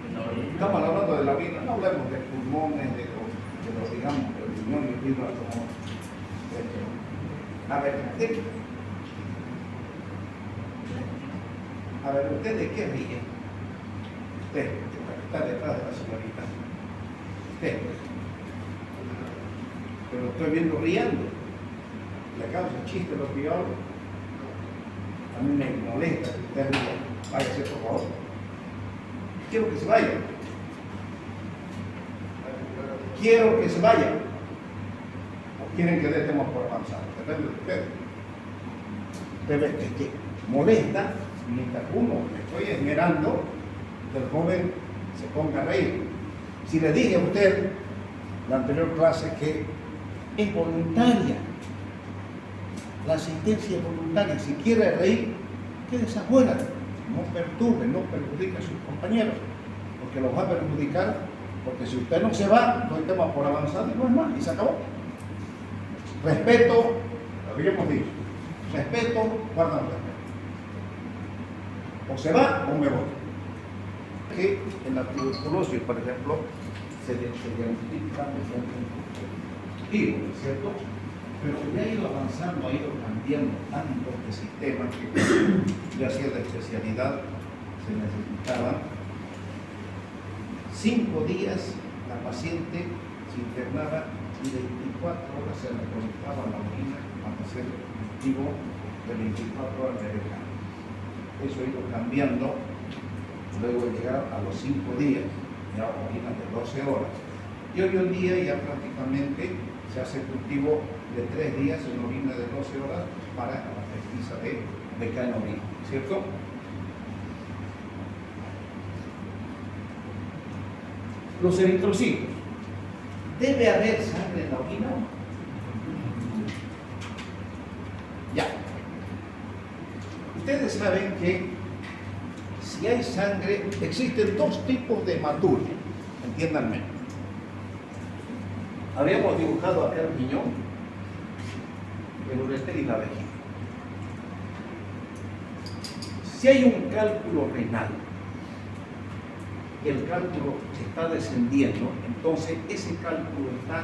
En la orina. Estamos hablando de la orina, no hablemos de pulmones, de los digamos, del riñón y el hígado como a ver, ¿usted de qué ríe? Usted, que está detrás de la señorita. Usted. Pero lo estoy viendo riendo. Le causa chiste los biólogos. A mí me molesta que usted ría. Váyase, por favor. Quiero que se vaya. Quiero que se vaya. ¿O quieren que demos por avanzado? Depende de ustedes. Usted ve que molesta mientras uno le estoy esmerando que el joven se ponga a reír. Si le dije a usted en la anterior clase que es voluntaria, la asistencia es voluntaria. Si quiere reír, quédese afuera, no perturbe, no perjudique a sus compañeros, porque los va a perjudicar, porque si usted no se va, no hay tema por avanzar y no es más, y se acabó. Respeto, lo habíamos dicho, respeto, guardan respeto. O se va o me voy. Que en la tuberculosis, por ejemplo, se diagnostica un positivo, ¿no es cierto? Pero ya ha ido avanzando, ha ido cambiando tanto este sistema que ya hacía la especialidad, se necesitaba 5 días la paciente se internaba y 24 horas se le conectaba la orina para hacer el cultivo de 24 horas de descanso. Eso ha ido cambiando, luego de llegar a los 5 días, ya orinas de 12 horas. Y hoy en día ya prácticamente se hace cultivo de 3 días en orina de 12 horas para la pesquisa de cada orina, ¿cierto? Los eritrocitos. ¿Debe haber sangre en la orina? Ya. Ustedes saben que si hay sangre, existen 2 tipos de hematuria, entiéndanme. habríamos dibujado acá el riñón, el ureter y la vejiga. Si hay un cálculo renal, el cálculo está descendiendo, entonces ese cálculo está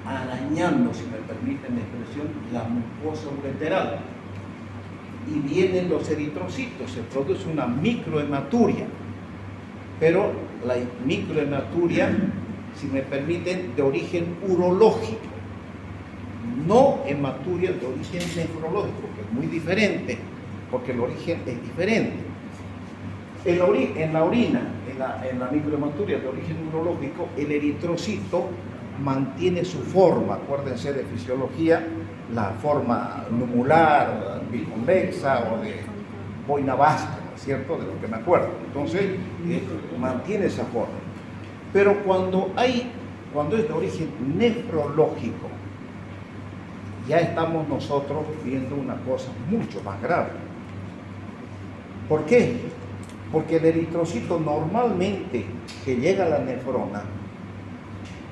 arañando, si me permiten la expresión, la mucosa ureteral. Y vienen los eritrocitos, se produce una microhematuria. Pero la microhematuria, si me permiten, de origen urológico, no hematuria de origen nefrológico, que es muy diferente, porque el origen es diferente. En la orina, en la microhematuria de origen urológico, el eritrocito mantiene su forma, acuérdense de fisiología, la forma numular, biconvexa o de boina vasca, ¿no es cierto? De lo que me acuerdo. Entonces, mantiene esa forma. Pero cuando es de origen nefrológico, ya estamos nosotros viendo una cosa mucho más grave. ¿Por qué? Porque el eritrocito normalmente que llega a la nefrona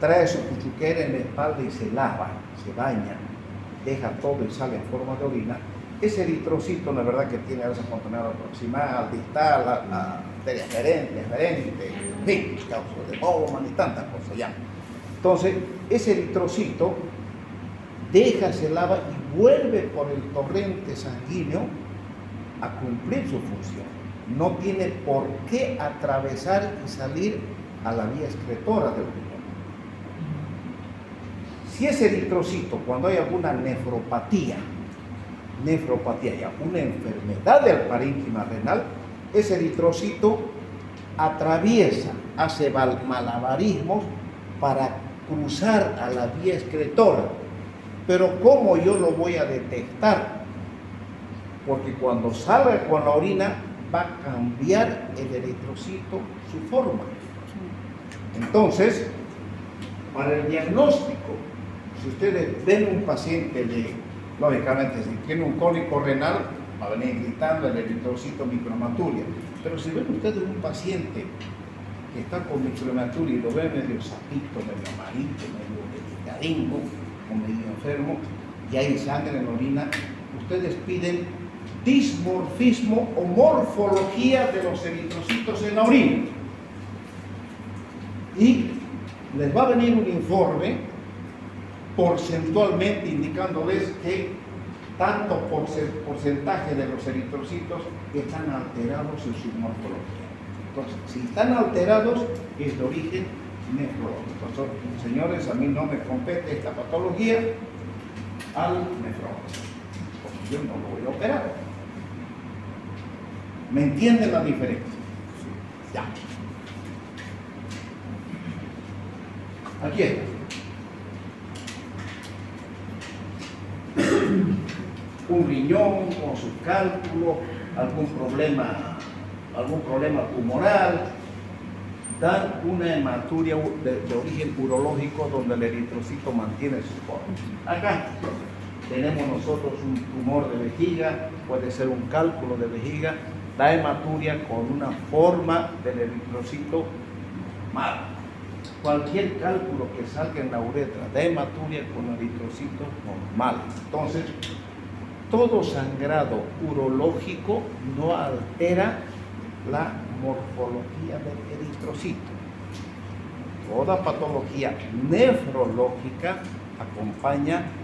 trae su cuchuquera en la espalda y se lava, se baña, deja todo y sale en forma de orina. Ese eritrocito, la verdad que tiene a veces contenedor proximal, distal, la arteria aferente, en fin, causa de Bowman y tantas cosas ya. Entonces, ese eritrocito deja, se lava y vuelve por el torrente sanguíneo a cumplir su función. No tiene por qué atravesar y salir a la vía excretora del riñón. Si ese eritrocito, cuando hay alguna nefropatía ya, una enfermedad del parénquima renal, ese eritrocito atraviesa, hace malabarismos para cruzar a la vía excretora. Pero ¿cómo yo lo voy a detectar? Porque cuando salga con la orina va a cambiar el eritrocito su forma. Entonces, para el diagnóstico, si ustedes ven un paciente, lógicamente, si tiene un cólico renal, va a venir gritando el eritrocito microhematuria. Pero si ven ustedes un paciente que está con microhematuria y lo ven medio sapito, medio amarito, medio delicadingo o medio enfermo, y hay sangre en la orina, ustedes piden dismorfismo o morfología de los eritrocitos en la orina. Y les va a venir un informe porcentualmente indicándoles que tanto porcentaje de los eritrocitos están alterados en su morfología. Entonces, si están alterados, es de origen nefrológico. Entonces, señores, a mí no me compete esta patología al nefrólogo, porque yo no lo voy a operar. ¿Me entienden la diferencia? Ya. Aquí está. Un riñón con su cálculo, algún problema tumoral, dan una hematuria de origen urológico donde el eritrocito mantiene su forma. Acá tenemos nosotros un tumor de vejiga, puede ser un cálculo de vejiga, da hematuria con una forma del eritrocito normal. Cualquier cálculo que salga en la uretra da hematuria con eritrocito normal. Entonces, todo sangrado urológico no altera la morfología del eritrocito. Toda patología nefrológica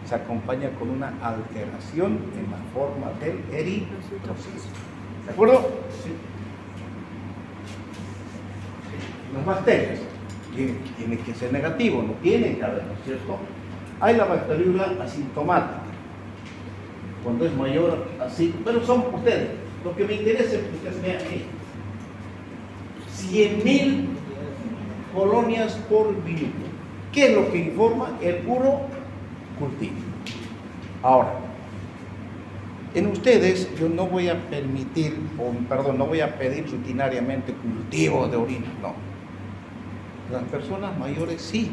se acompaña con una alteración en la forma del eritrocito. ¿De acuerdo? Sí. Las bacterias tienen que ser negativo, no tienen que haber, ¿no es cierto? Hay la bacteriura asintomática, cuando es mayor, así, pero son ustedes. Lo que me interesa es que ustedes vean aquí. 100.000 colonias por minuto. ¿Qué es lo que informa el puro cultivo? Ahora, en ustedes yo no voy a permitir, no voy a pedir rutinariamente cultivo de orina, no. Las personas mayores sí,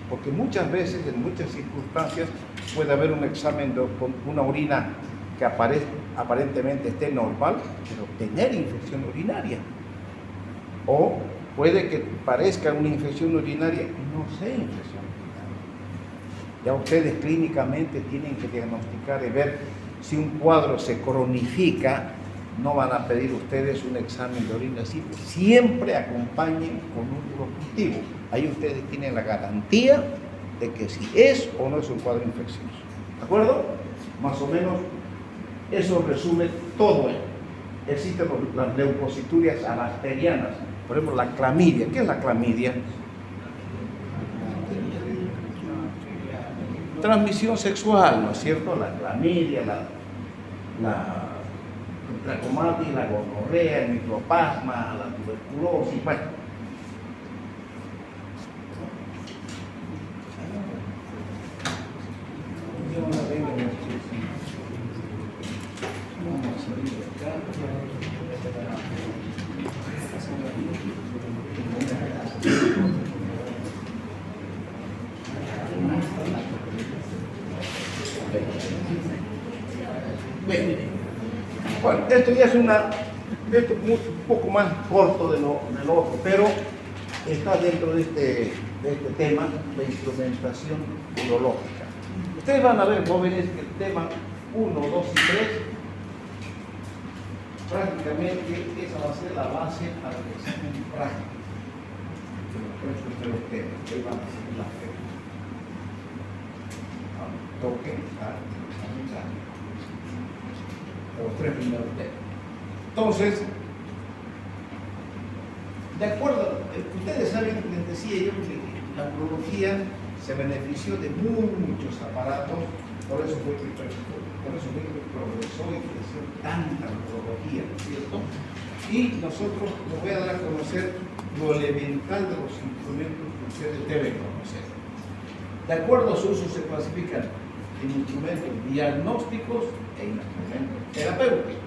porque muchas veces, en muchas circunstancias, puede haber un examen con una orina que aparentemente esté normal, pero tener infección urinaria. O puede que parezca una infección urinaria y no sea infección urinaria. Ya ustedes clínicamente tienen que diagnosticar y ver si un cuadro se cronifica. No van a pedir ustedes un examen de orina así, siempre acompañen con un urocultivo. Ahí ustedes tienen la garantía de que si es o no es un cuadro infeccioso. ¿De acuerdo? Más o menos eso resume todo ello. Existen las leucociturias bacterianas, por ejemplo la clamidia. ¿Qué es la clamidia? Transmisión sexual, ¿no es cierto? La clamidia, la tracomatis, la gonorrea, el microplasma, la tuberculosis, bueno. Bien. Bueno, esto ya es un poco más corto de lo otro, pero está dentro de este tema, la instrumentación urológica. Ustedes van a ver, jóvenes, que el tema 1, 2 y 3, prácticamente esa va a ser la base para el examen práctico de los temas. Ahí van a ser las temas. Toque, los 3 primeros temas. Entonces, de acuerdo, ustedes saben, les decía yo que la urología se benefició de muchos aparatos, por eso fue que progresó y creció tanta urología, ¿no es cierto? Y nosotros les voy a dar a conocer lo elemental de los instrumentos que ustedes deben conocer. De acuerdo a su uso se clasifican en instrumentos diagnósticos e instrumentos terapéuticos.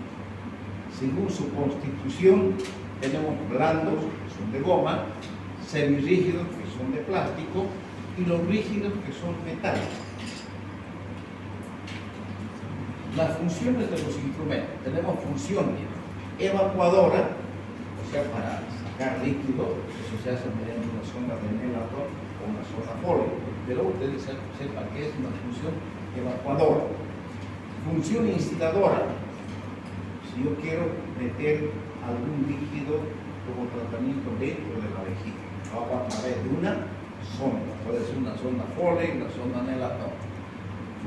Según su constitución, tenemos blandos, que son de goma, semirrígidos, que son de plástico, y los rígidos, que son metálicos. Las funciones de los instrumentos. Tenemos función evacuadora, o sea, para sacar líquido, eso se hace mediante una sonda de Nelaton o una sonda Foley, pero ustedes sepan que es una función evacuadora. Función instiladora. Si yo quiero meter algún líquido como tratamiento dentro de la vejiga, lo hago a través de una sonda, puede ser una sonda Foley, una sonda Nelaton.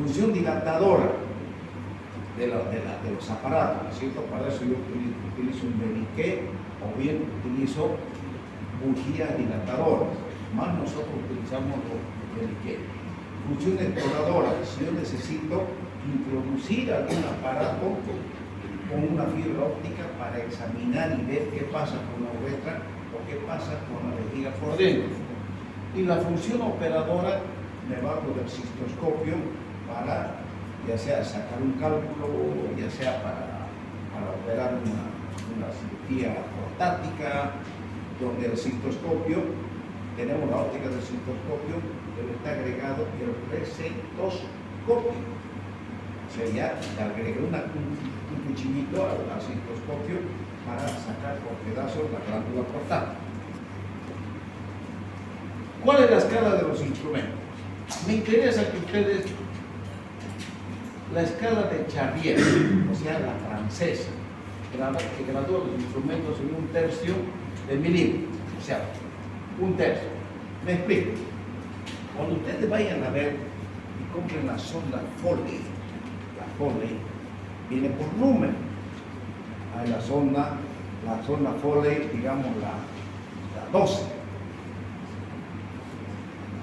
Función dilatadora de los aparatos, ¿no es cierto? Para eso yo utilizo un Beniquet o bien utilizo bujías dilatadoras, más nosotros utilizamos los Beniquet. Función exploradora, si yo necesito introducir algún aparato con una fibra óptica para examinar y ver qué pasa con la uretra o qué pasa con la vejiga por dentro. Y la función operadora me valgo del cistoscopio para ya sea sacar un cálculo, ya sea para operar una cirugía prostática, donde el cistoscopio, tenemos la óptica del cistoscopio, pero está agregado el receptoscopio. O sea, ya le agregué un cuchillito al cistoscopio para sacar por pedazos la glándula prostática. ¿Cuál es la escala de los instrumentos? Me interesa que ustedes, la escala de Charrier, o sea, la francesa, que gradúa los instrumentos en 1/3 de milímetro, o sea, 1/3. Me explico. Cuando ustedes vayan a ver y compren la sonda Foley, la Foley viene por número. Hay la sonda Foley, digamos la 12.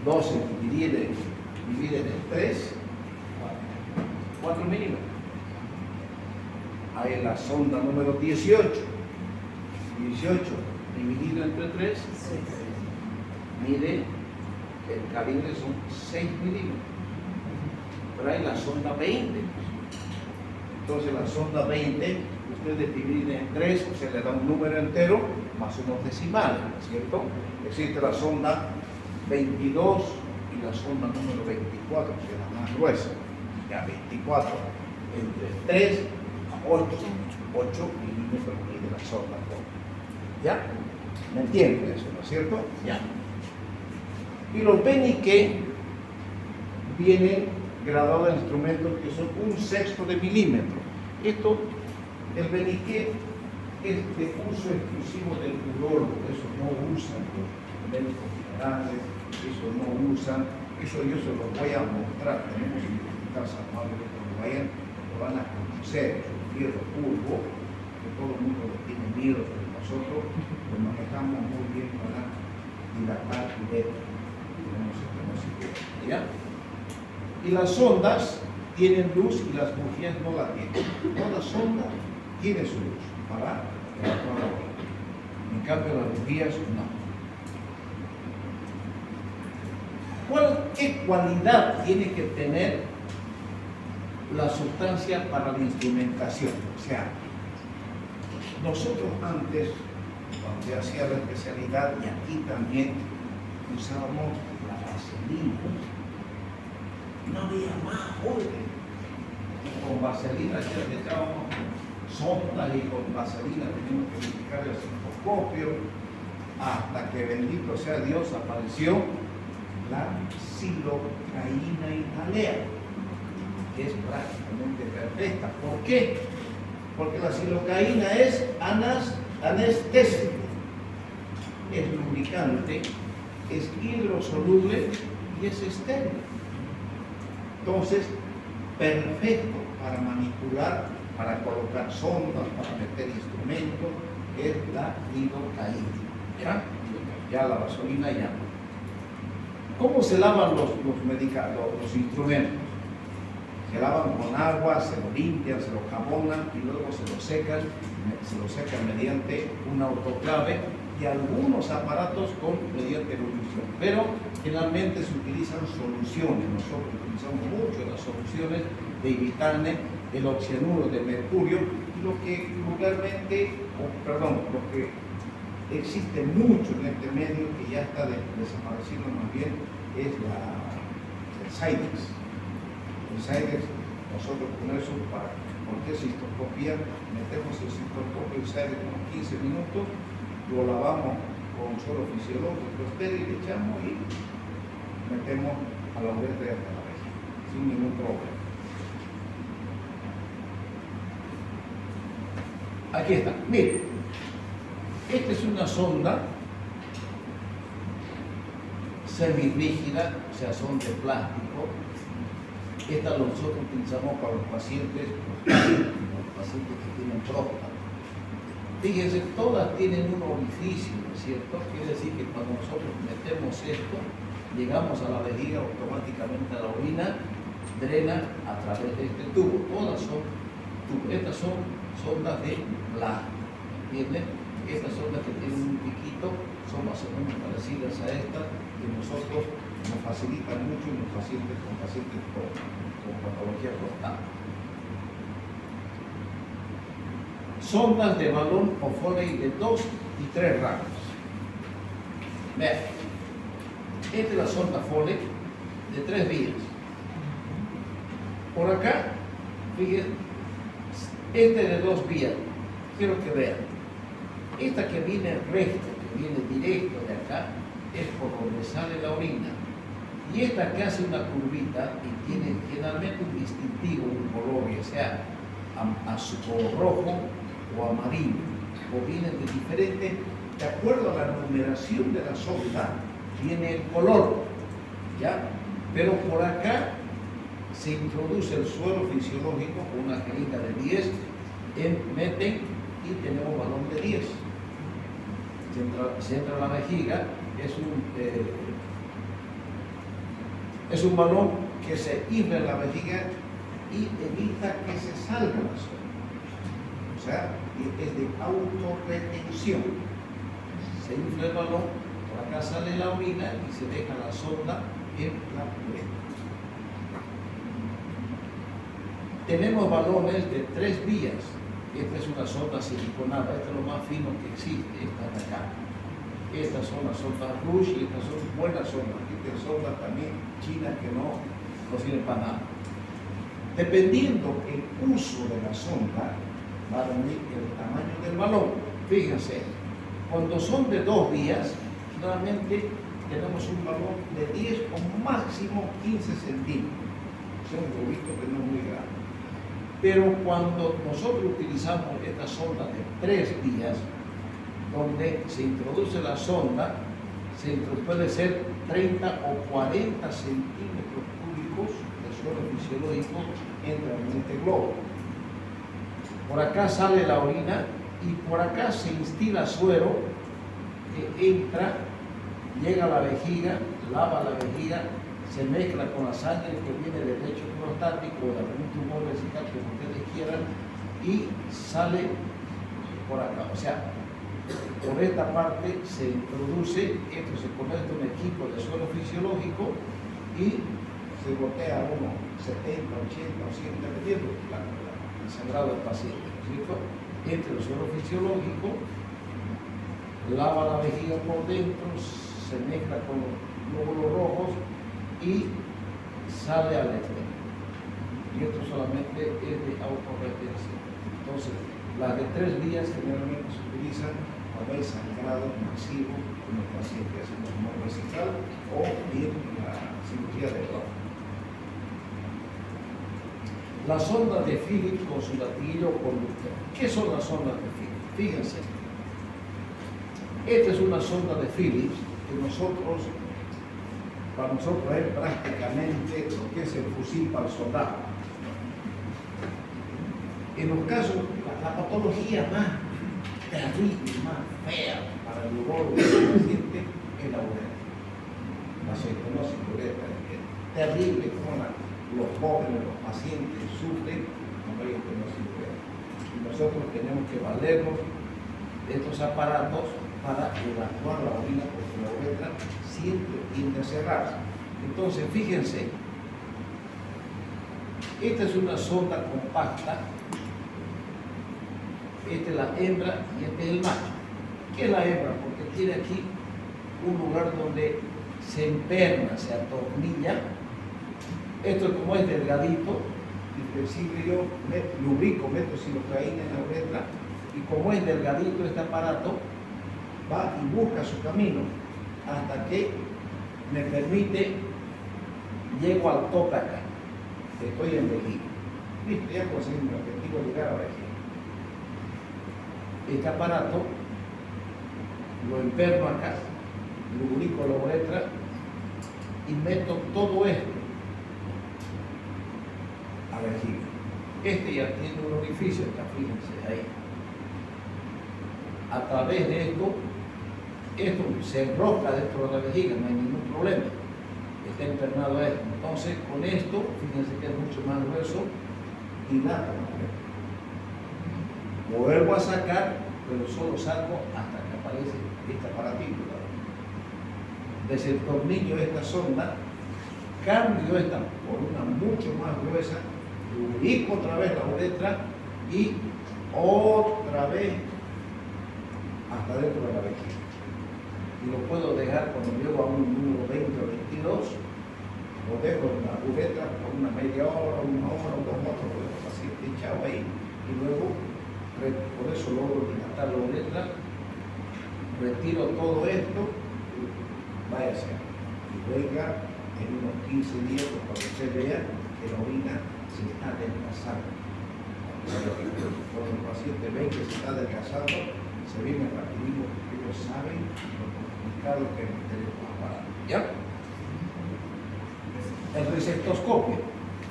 12 divide en 3, 4 milímetros. Hay la sonda número 18. 18 dividido entre 3, mide, el calibre son 6 milímetros. Pero hay la sonda 20. Entonces la sonda 20, ustedes dividen en 3, o sea, le da un número entero más unos decimales, ¿no es cierto? Existe la sonda 22 y la sonda número 24, que es la más gruesa. Ya 24 entre 3 a 8 milímetros de la sonda. ¿Ya? ¿Me entienden eso, no es cierto? Ya. Y los Beniquet vienen graduados en instrumentos que son 1/6 de milímetro. Esto, el beniqué es de uso exclusivo del urólogo, eso no usan los médicos generales, eso no usan, eso yo se los voy a mostrar. Tenemos en el Hospital San Juan de cuando vayan, lo van a conocer, es un fierro curvo, que todo el mundo lo tiene miedo, pero nosotros lo manejamos muy bien para dilatar uretra. Tenemos este conocimiento, ¿ya? Y las sondas tienen luz y las bujías no la tienen. Toda sonda tiene su luz para evacuar la orina. En cambio las bujías no. ¿Qué cualidad tiene que tener la sustancia para la instrumentación? O sea, nosotros antes, cuando se hacía la especialidad, y aquí también usábamos la vaselina. No había más orden. Con vaselina ya le echábamos sondas y con vaselina teníamos que verificar el cistoscopio hasta que, bendito sea Dios, apareció la silocaína italea, que es prácticamente perfecta. ¿Por qué? Porque la silocaína es anestésico, es lubricante, es hidrosoluble y es estéril. Entonces, perfecto para manipular, para colocar sondas, para meter instrumentos, es la lidocaína. Ya la gasolina ya no. ¿Cómo se lavan los instrumentos? Se lavan con agua, se lo limpian, se lo jabonan y luego se lo secan mediante un autoclave y algunos aparatos mediante ebullición. Pero generalmente se utilizan soluciones. Nosotros utilizamos mucho las soluciones de ibitane, el oxianuro de mercurio, y lo que existe mucho en este medio, que ya está desapareciendo más bien, es el Cydex. El Cydex, nosotros con eso, para cualquier cistoscopía, metemos el cistoscopio el Cydex unos 15 minutos, lo lavamos con suelo fisiológico estéril, le echamos y metemos a la uretra y hasta la vejiga, sin ningún problema. Aquí está, miren, esta es una sonda semirrígida, o sea, son de plástico. Esta nosotros utilizamos para los pacientes que tienen próstata. Fíjense, todas tienen un orificio, ¿no es cierto? Quiere decir que cuando nosotros metemos esto, llegamos a la vejiga, automáticamente a la orina drena a través de este tubo. Todas son tubos. Estas son sondas de plástico, ¿entienden? Estas sondas que tienen un piquito son más o menos parecidas a estas, que nosotros nos facilitan mucho en los pacientes con patología prostática. Sondas de balón o Foley de 2 y 3 rangos. Vean, esta es la sonda Foley de 3 vías. Por acá, fíjense, esta es de 2 vías. Quiero que vean. Esta que viene recta, que viene directo de acá, es por donde sale la orina. Y esta que hace una curvita y tiene generalmente un distintivo, un color, ya sea o rojo o amarillo, o vienen de diferente, de acuerdo a la numeración de la sonda, tiene el color, ¿ya? Pero por acá se introduce el suero fisiológico con una jeringa de 10, meten y tenemos balón de 10. Se entra la vejiga, es un balón que se infla en la vejiga y evita que se salga la sonda. O sea, es de autorretención. Se infla el balón, por acá sale la orina y se deja la sonda en la uretra. Tenemos balones de 3 vías. Esta es una sonda siliconada, esta es lo más fino que existe, esta de acá. Estas son las sondas Rush y estas son buenas sondas. Estas sondas también chinas que no sirven para nada. Dependiendo el uso de la sonda, va a venir el tamaño del balón. Fíjense, cuando son de 2 vías, generalmente tenemos un valor de 10 o máximo 15 centímetros. Es un globito que no es muy grande. Pero cuando nosotros utilizamos esta sonda de 3 vías, donde se introduce la sonda, puede ser 30 o 40 centímetros cúbicos de suelo fisiológico entran en este globo. Por acá sale la orina y por acá se instila suero que entra, llega a la vejiga, lava la vejiga, se mezcla con la sangre que viene del lecho prostático o de algún tumor vesical, como ustedes quieran, y sale por acá. O sea, por esta parte se introduce, esto se convierte en un equipo de suelo fisiológico y se botea unos 70, 80 o 100, dependiendo del sangrado del paciente, ¿no es cierto? Entra el suelo fisiológico, lava la vejiga por dentro, se mezcla con los glóbulos rojos y sale al exterior. Y esto solamente es de autorretención. Entonces, las de 3 vías generalmente se utilizan cuando hay sangrado masivo en el paciente, haciendo tumor vesical o bien la cirugía de Down. La sonda de Phillips con su latiguillo conductor. ¿Qué son las sondas de Phillips? Fíjense. Esta es una sonda de Phillips que para nosotros es prácticamente lo que es el fusil para el soldado. En los casos, la patología más terrible, más fea para el urólogo del paciente es la uretra. La cetonosis uretra es terrible como los jóvenes, los pacientes sufren con la cetonosis uretra. Y nosotros tenemos que valernos de estos aparatos para evacuar la orina, porque la uretra siempre tiende a cerrarse. Entonces, fíjense, esta es una sonda compacta. Esta es la hembra y este es el macho. ¿Qué es la hembra? Porque tiene aquí un lugar donde se emperna, se atornilla. Esto como es delgadito y flexible, yo lubrico, meto silocaína en la uretra y como es delgadito este aparato, va y busca su camino hasta que me permite, llego al tope acá. Estoy en vejiga. Listo, ya conseguí mi objetivo, llegar a vejiga. Este aparato lo emperno acá, lubrico la uretra y meto todo esto a la vejiga. Este ya tiene un orificio acá, fíjense ahí. A través de esto se enrosca dentro de la vejiga, no hay ningún problema. Está empernado esto. Entonces, con esto, fíjense que es mucho más grueso y nada. Lo vuelvo a sacar, pero solo saco hasta que aparece esta paratícula. Desentornillo esta sonda, cambio esta por una mucho más gruesa, lubrico otra vez la uretra y otra vez hasta dentro de la vejiga. Y lo puedo dejar cuando llego a un número 20 o 22, lo dejo en la uretra por una media hora, 1 hora, 2 horas, lo dejo así echado ahí y luego por eso logro dilatar la uretra, retiro todo esto, váyase y venga en unos 15 días cuando usted vea que la orina se está desgastando. Cuando el paciente ve que se está desgastando, se viene rapidito porque ellos saben lo complicado que es tener un aparato. ¿Ya? El receptoscopio,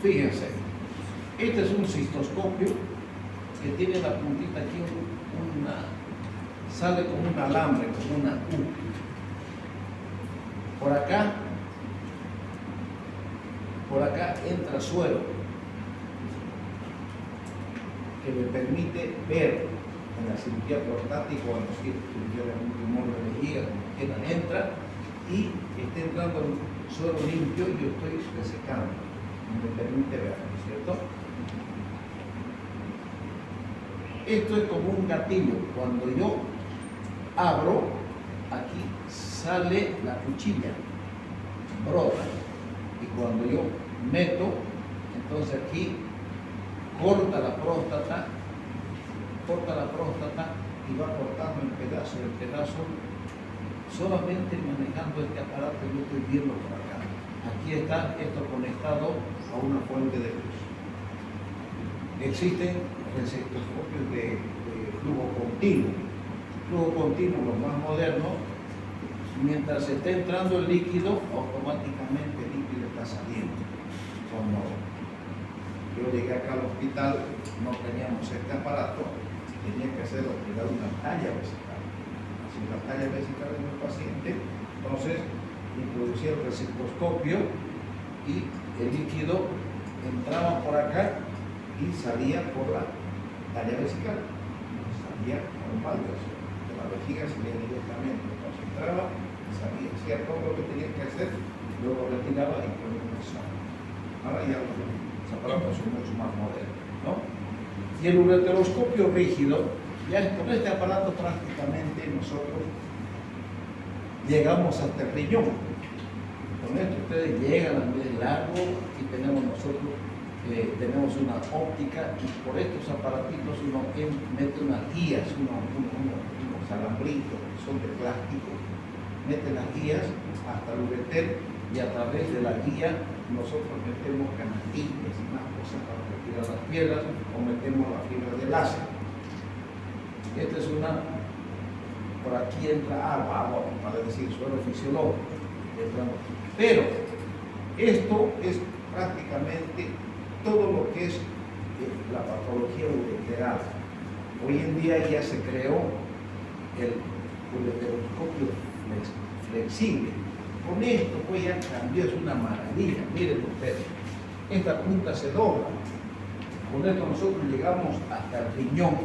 fíjense, este es un cistoscopio que tiene la puntita aquí, sale como un alambre, como una U. Por acá entra suero que me permite ver en la cirugía prostática o en la cirugía de un tumor de vejiga, como quieran, entra y está entrando un suero limpio y yo estoy resecando, me permite ver, ¿no es cierto? Esto es como un gatillo. Cuando yo abro, aquí sale la cuchilla, brota. Y cuando yo meto, entonces aquí corta la próstata y va cortando en pedazos. El pedazo solamente manejando este aparato yo estoy viendo por acá. Aquí está esto conectado a una fuente de luz. Existen recetoscopios de flujo continuo. Flujo continuo, los más modernos, mientras esté entrando el líquido, automáticamente el líquido está saliendo. Cuando yo llegué acá al hospital, no teníamos este aparato, tenía que hacer una talla vesical. Así la talla vesical de un paciente, entonces introducía el recetoscopio y el líquido entraba por acá y salía por la talla vesical, salía normal de la vejiga, salía directamente, entonces entraba y salía, hacía todo lo que tenía que hacer, luego retiraba y ponía un examen. Ahora ya los aparatos son mucho más modernos, ¿no? Y el ureteroscopio rígido, ya con este aparato prácticamente nosotros llegamos hasta el riñón. Con esto ustedes llegan a medio largo y tenemos nosotros tenemos una óptica y por estos aparatitos uno mete unas guías, unos alambritos que son de plástico, mete las guías hasta el ureter y a través de la guía nosotros metemos canastillas y más cosas para retirar las piedras o metemos la fibra de láser. Esta es una, por aquí entra agua para decir suelo fisiológico, pero esto es prácticamente todo lo que es la patología ureteral. Hoy en día ya se creó el ureteroscopio flexible. Con esto pues ya cambió, es una maravilla. Miren ustedes, esta punta se dobla. Con esto nosotros llegamos hasta el riñón,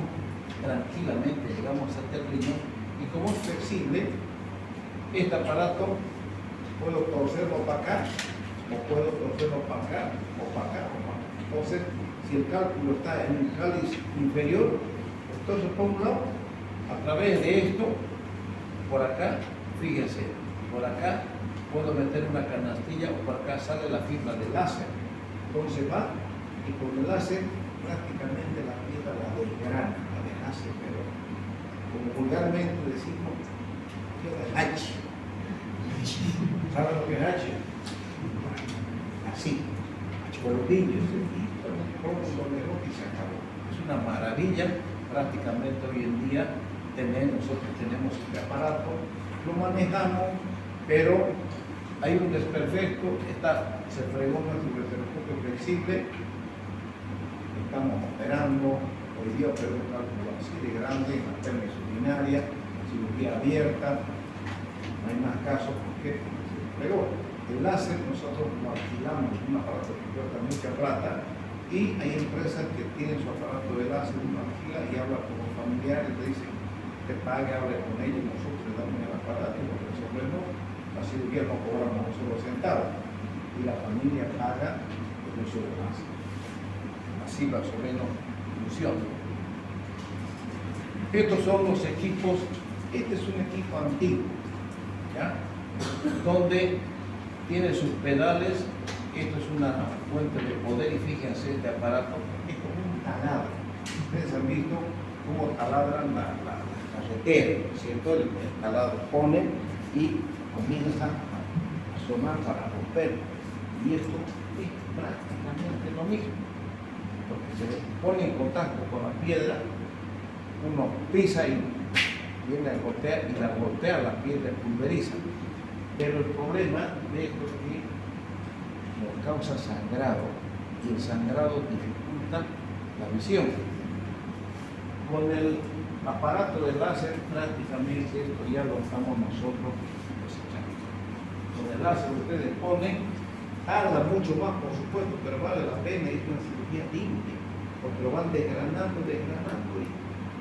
tranquilamente llegamos hasta el riñón, y como es flexible, este aparato puedo torcerlo para acá, o puedo torcerlo para acá, o para acá, o para acá. Entonces, si el cálculo está en el cáliz inferior, entonces por un lado, a través de esto, por acá, fíjense, por acá puedo meter una canastilla o por acá sale la fibra del láser. Entonces va y con el láser prácticamente la piedra la desgrana, la deshace, pero como vulgarmente decimos, queda H. ¿Saben lo que es H? Así, bolillos, y se acabó. Es una maravilla, prácticamente hoy en día nosotros tenemos este aparato, lo manejamos, pero hay un desperfecto, se fregó nuestro ureteroscopio flexible, estamos operando, hoy día operó un cálculo así de grande, en la permis urinaria, cirugía abierta, no hay más casos porque se fregó. El láser nosotros lo alquilamos, un aparato que cuesta mucha plata, y hay empresas que tienen su aparato de láser, uno alquila y habla con los familiares, le dicen que pague, hable con ellos, nosotros le damos el aparato y lo resolvemos. La cirugía no cobramos un solo centavo y la familia paga el uso del láser. Así más o menos funciona. Estos son los equipos, este es un equipo antiguo, ¿ya? Donde tiene sus pedales, esto es una fuente de poder y fíjense este aparato, es como un taladro. Ustedes han visto cómo taladran la carretera, ¿cierto? El taladro pone y comienza a sonar para romper. Y esto es prácticamente lo mismo, porque se pone en contacto con la piedra, uno pisa y viene a golpear y la golpea, la piedra pulveriza. Pero el problema de esto es que nos causa sangrado y el sangrado dificulta la visión. Con el aparato de láser prácticamente esto ya lo estamos nosotros desechando. Con el láser ustedes ponen, tarda mucho más por supuesto, pero vale la pena, es una cirugía limpia, porque lo van desgranando y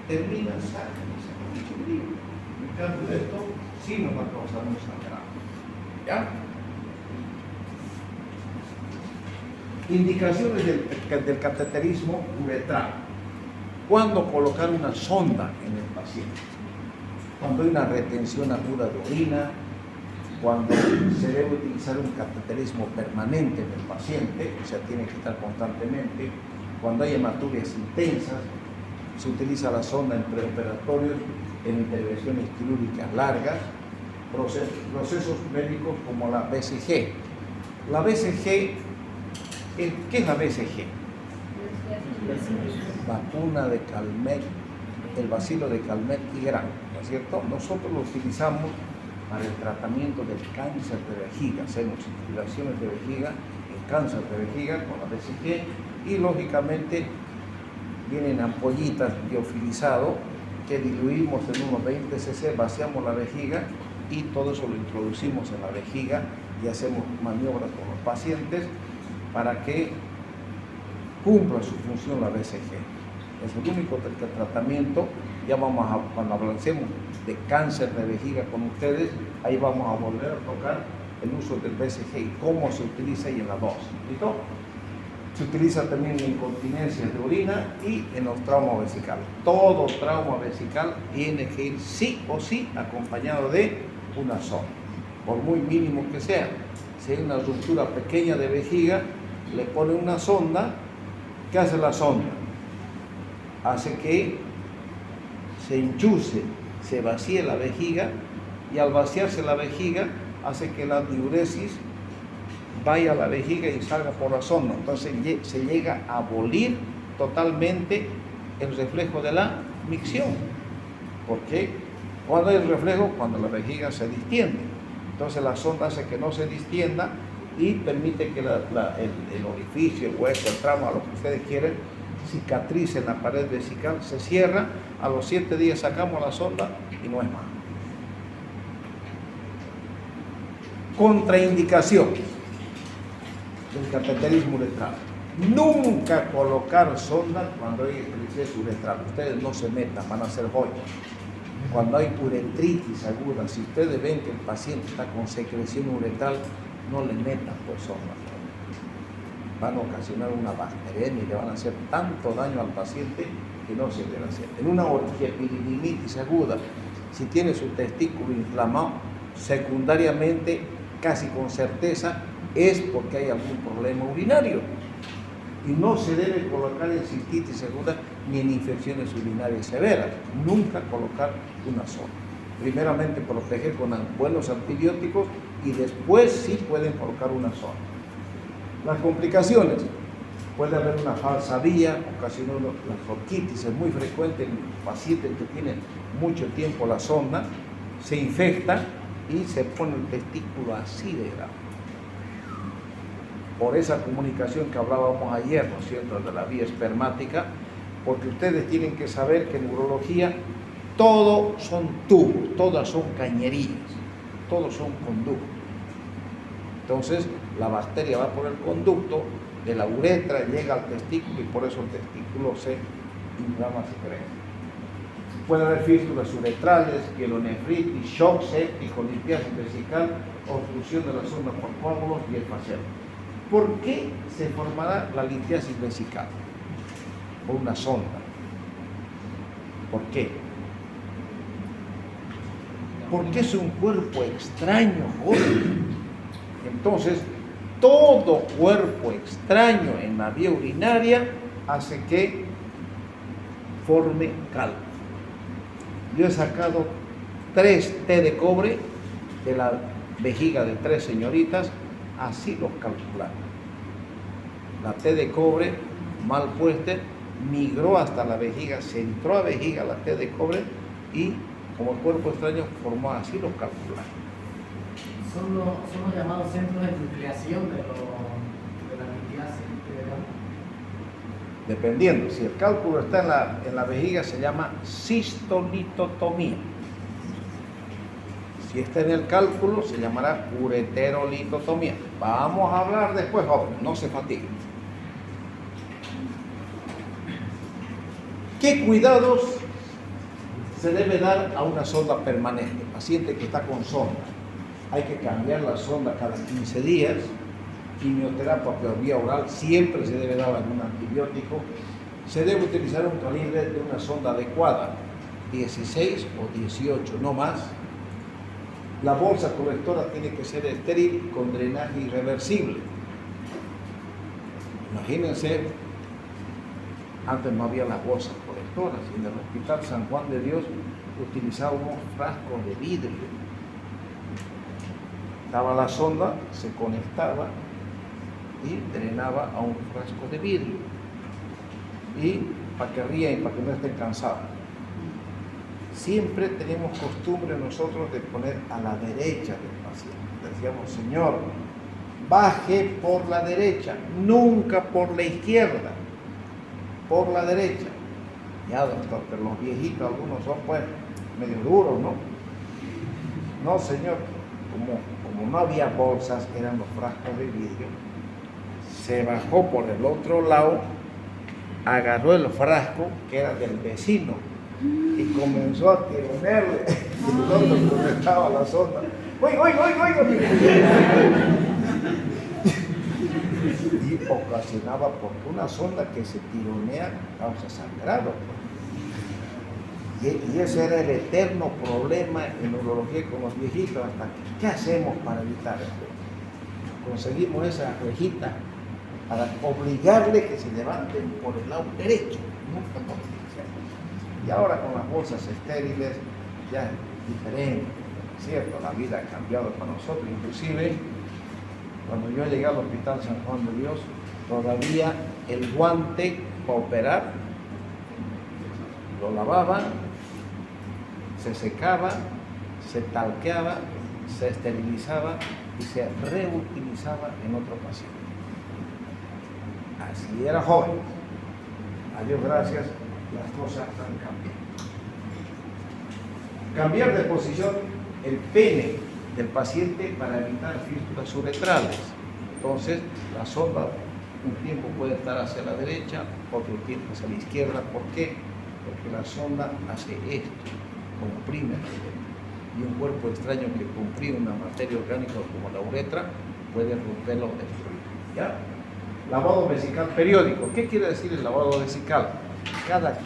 terminan sacando mucho líquido. En cambio esto sí nos va a causar un sangrado. ¿Ya? Indicaciones del cateterismo uretral. ¿Cuándo colocar una sonda en el paciente? Cuando hay una retención aguda de orina, cuando se debe utilizar un cateterismo permanente en el paciente, o sea, tiene que estar constantemente, cuando hay hematurias intensas, se utiliza la sonda en preoperatorios, en intervenciones quirúrgicas largas, procesos médicos como la BCG. La BCG, ¿qué es la BCG? Vacuna de Calmet, el bacilo de Calmet y Gram, ¿no es cierto? Nosotros lo utilizamos para el tratamiento del cáncer de vejiga. Hacemos instilaciones de vejiga, el cáncer de vejiga con la BCG y lógicamente vienen ampollitas biofilizado que diluimos en unos 20 cc, vaciamos la vejiga y todo eso lo introducimos en la vejiga y hacemos maniobras con los pacientes para que cumpla su función la BCG. Es el único tratamiento. Ya vamos a, cuando hablemos de cáncer de vejiga con ustedes, ahí vamos a volver a tocar el uso del BCG y cómo se utiliza y en la dosis. ¿Listo? Se utiliza también en incontinencias de orina y en los traumas vesicales. Todo trauma vesical tiene que ir sí o sí acompañado de una sonda, por muy mínimo que sea. Si hay una ruptura pequeña de vejiga, le pone una sonda. ¿Qué hace la sonda? Hace que se enchuce, se vacíe la vejiga y al vaciarse la vejiga hace que la diuresis vaya a la vejiga y salga por la sonda. Entonces se llega a abolir totalmente el reflejo de la micción. ¿Por qué? Cuando hay el reflejo, cuando la vejiga se distiende. Entonces la sonda hace que no se distienda y permite que el orificio, el hueso, el trauma, lo que ustedes quieren, cicatrice en la pared vesical, se cierra. A los 7 días sacamos la sonda y no es más. Contraindicaciones del cateterismo uretral. Nunca colocar sonda cuando hay estrictez uretral. Ustedes no se metan, van a hacer joyas. Cuando hay uretritis aguda, si ustedes ven que el paciente está con secreción uretral, no le metan pues sonda. Van a ocasionar una bacteriemia y le van a hacer tanto daño al paciente que no se debe hacer. En una orgiepididimitis aguda, si tiene su testículo inflamado, secundariamente, casi con certeza, es porque hay algún problema urinario. Y no se debe colocar en cistitis aguda ni en infecciones urinarias severas. Nunca colocar una sonda. Primeramente proteger con buenos antibióticos y después sí pueden colocar una sonda. Las complicaciones. Puede haber una falsa vía, ocasionando la bronquitis. Es muy frecuente en pacientes que tienen mucho tiempo la sonda, se infecta y se pone el testículo así de grave. Por esa comunicación que hablábamos ayer, ¿no es cierto?, de la vía espermática, porque ustedes tienen que saber que en urología todo son tubos, todas son cañerías, todos son conductos. Entonces, la bacteria va por el conducto de la uretra, llega al testículo y por eso el testículo se inflama, se crece. Puede haber fístulas uretrales, pielonefritis, shock séptico, litiasis vesical, obstrucción de la sonda por coágulos y el facial. ¿Por qué se formará la litiasis vesical? Por una sonda. ¿Por qué? Porque es un cuerpo extraño, Jorge. Entonces, todo cuerpo extraño en la vía urinaria hace que forme cálculo. Yo he sacado 3 té de cobre de la vejiga de 3 señoritas, así los calcularon. La té de cobre mal puesta migró hasta la vejiga, se entró a vejiga la té de cobre y como el cuerpo extraño formó así los calcularon. Son los llamados centros de nucleación de la litiasis, ¿verdad? Dependiendo, si el cálculo está en la vejiga se llama cistolitotomía. Si está en el cálculo se llamará ureterolitotomía. Vamos a hablar después, jóvenes, no se fatiguen. ¿Qué cuidados se debe dar a una sonda permanente? Paciente que está con sonda. Hay que cambiar la sonda cada 15 días. Quimioterapia por vía oral, siempre se debe dar algún antibiótico. Se debe utilizar un calibre de una sonda adecuada, 16 o 18, no más. La bolsa colectora tiene que ser estéril con drenaje irreversible. Imagínense, antes no había las bolsas colectoras y en el Hospital San Juan de Dios utilizábamos frascos de vidrio. Daba la sonda, se conectaba y drenaba a un frasco de vidrio. Y para que rían y para que no estén cansados. Siempre tenemos costumbre nosotros de poner a la derecha del paciente. Decíamos, Señor, baje por la derecha, nunca por la izquierda, por la derecha. Ya, doctor, pero los viejitos, algunos son pues medio duros, ¿no? No, Señor, como no había bolsas, eran los frascos de vidrio, se bajó por el otro lado, agarró el frasco que era del vecino y comenzó a tironearle el otro que estaba la sonda. ¡Oiga! Y ocasionaba, porque una sonda que se tironea causa sangrado. Y ese era el eterno problema en urología con los viejitos. Hasta ¿qué hacemos para evitar esto? Conseguimos esa rejita para obligarle que se levanten por el lado derecho, nunca por el izquierdo. Y ahora con las bolsas estériles ya es diferente, ¿cierto? La vida ha cambiado para nosotros. Inclusive, cuando yo llegué al Hospital San Juan de Dios, todavía el guante para operar lo lavaban, se secaba, se talqueaba, se esterilizaba y se reutilizaba en otro paciente. Así era joven. A Dios gracias, las cosas han cambiado. Cambiar de posición el pene del paciente para evitar fístulas uretrales. Entonces, la sonda un tiempo puede estar hacia la derecha, otro tiempo hacia la izquierda. ¿Por qué? Porque la sonda hace esto, comprime el pene. Y un cuerpo extraño que comprime una materia orgánica como la uretra puede romperlo o destruirlo. ¿Ya? Lavado vesical periódico. ¿Qué quiere decir el lavado vesical? Cada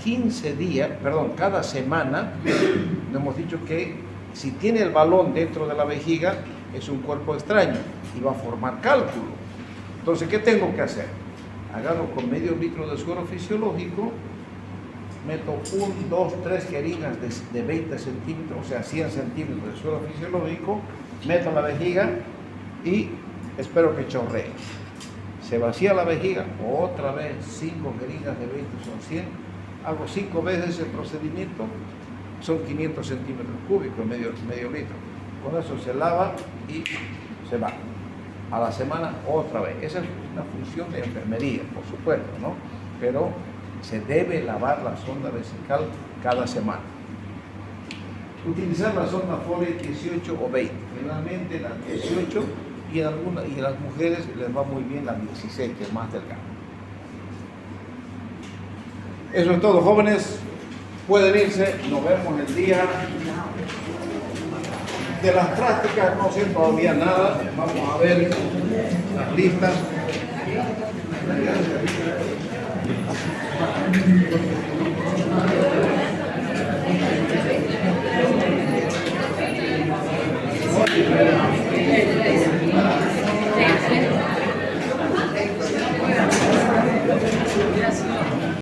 semana, hemos dicho que si tiene el balón dentro de la vejiga, es un cuerpo extraño y va a formar cálculo. Entonces, ¿qué tengo que hacer? Agarro con medio litro de suero fisiológico, meto 1, 2, 3 jeringas de 20 centímetros, o sea, 100 centímetros de suero fisiológico, meto en la vejiga y espero que chorree. Se vacía la vejiga, otra vez 5 jeringas de 20 son 100, hago 5 veces el procedimiento, son 500 centímetros cúbicos, medio litro. Con eso se lava y se va. A la semana otra vez. Esa es una función de enfermería, por supuesto, ¿no? Pero se debe lavar la sonda vesical cada semana. Utilizar la sonda Foley 18 o 20. Generalmente la 18 y a las mujeres les va muy bien la 16, que es más delgada. Eso es todo, jóvenes. Pueden irse. Nos vemos el día de las prácticas. No sé todavía nada. Vamos a ver las listas.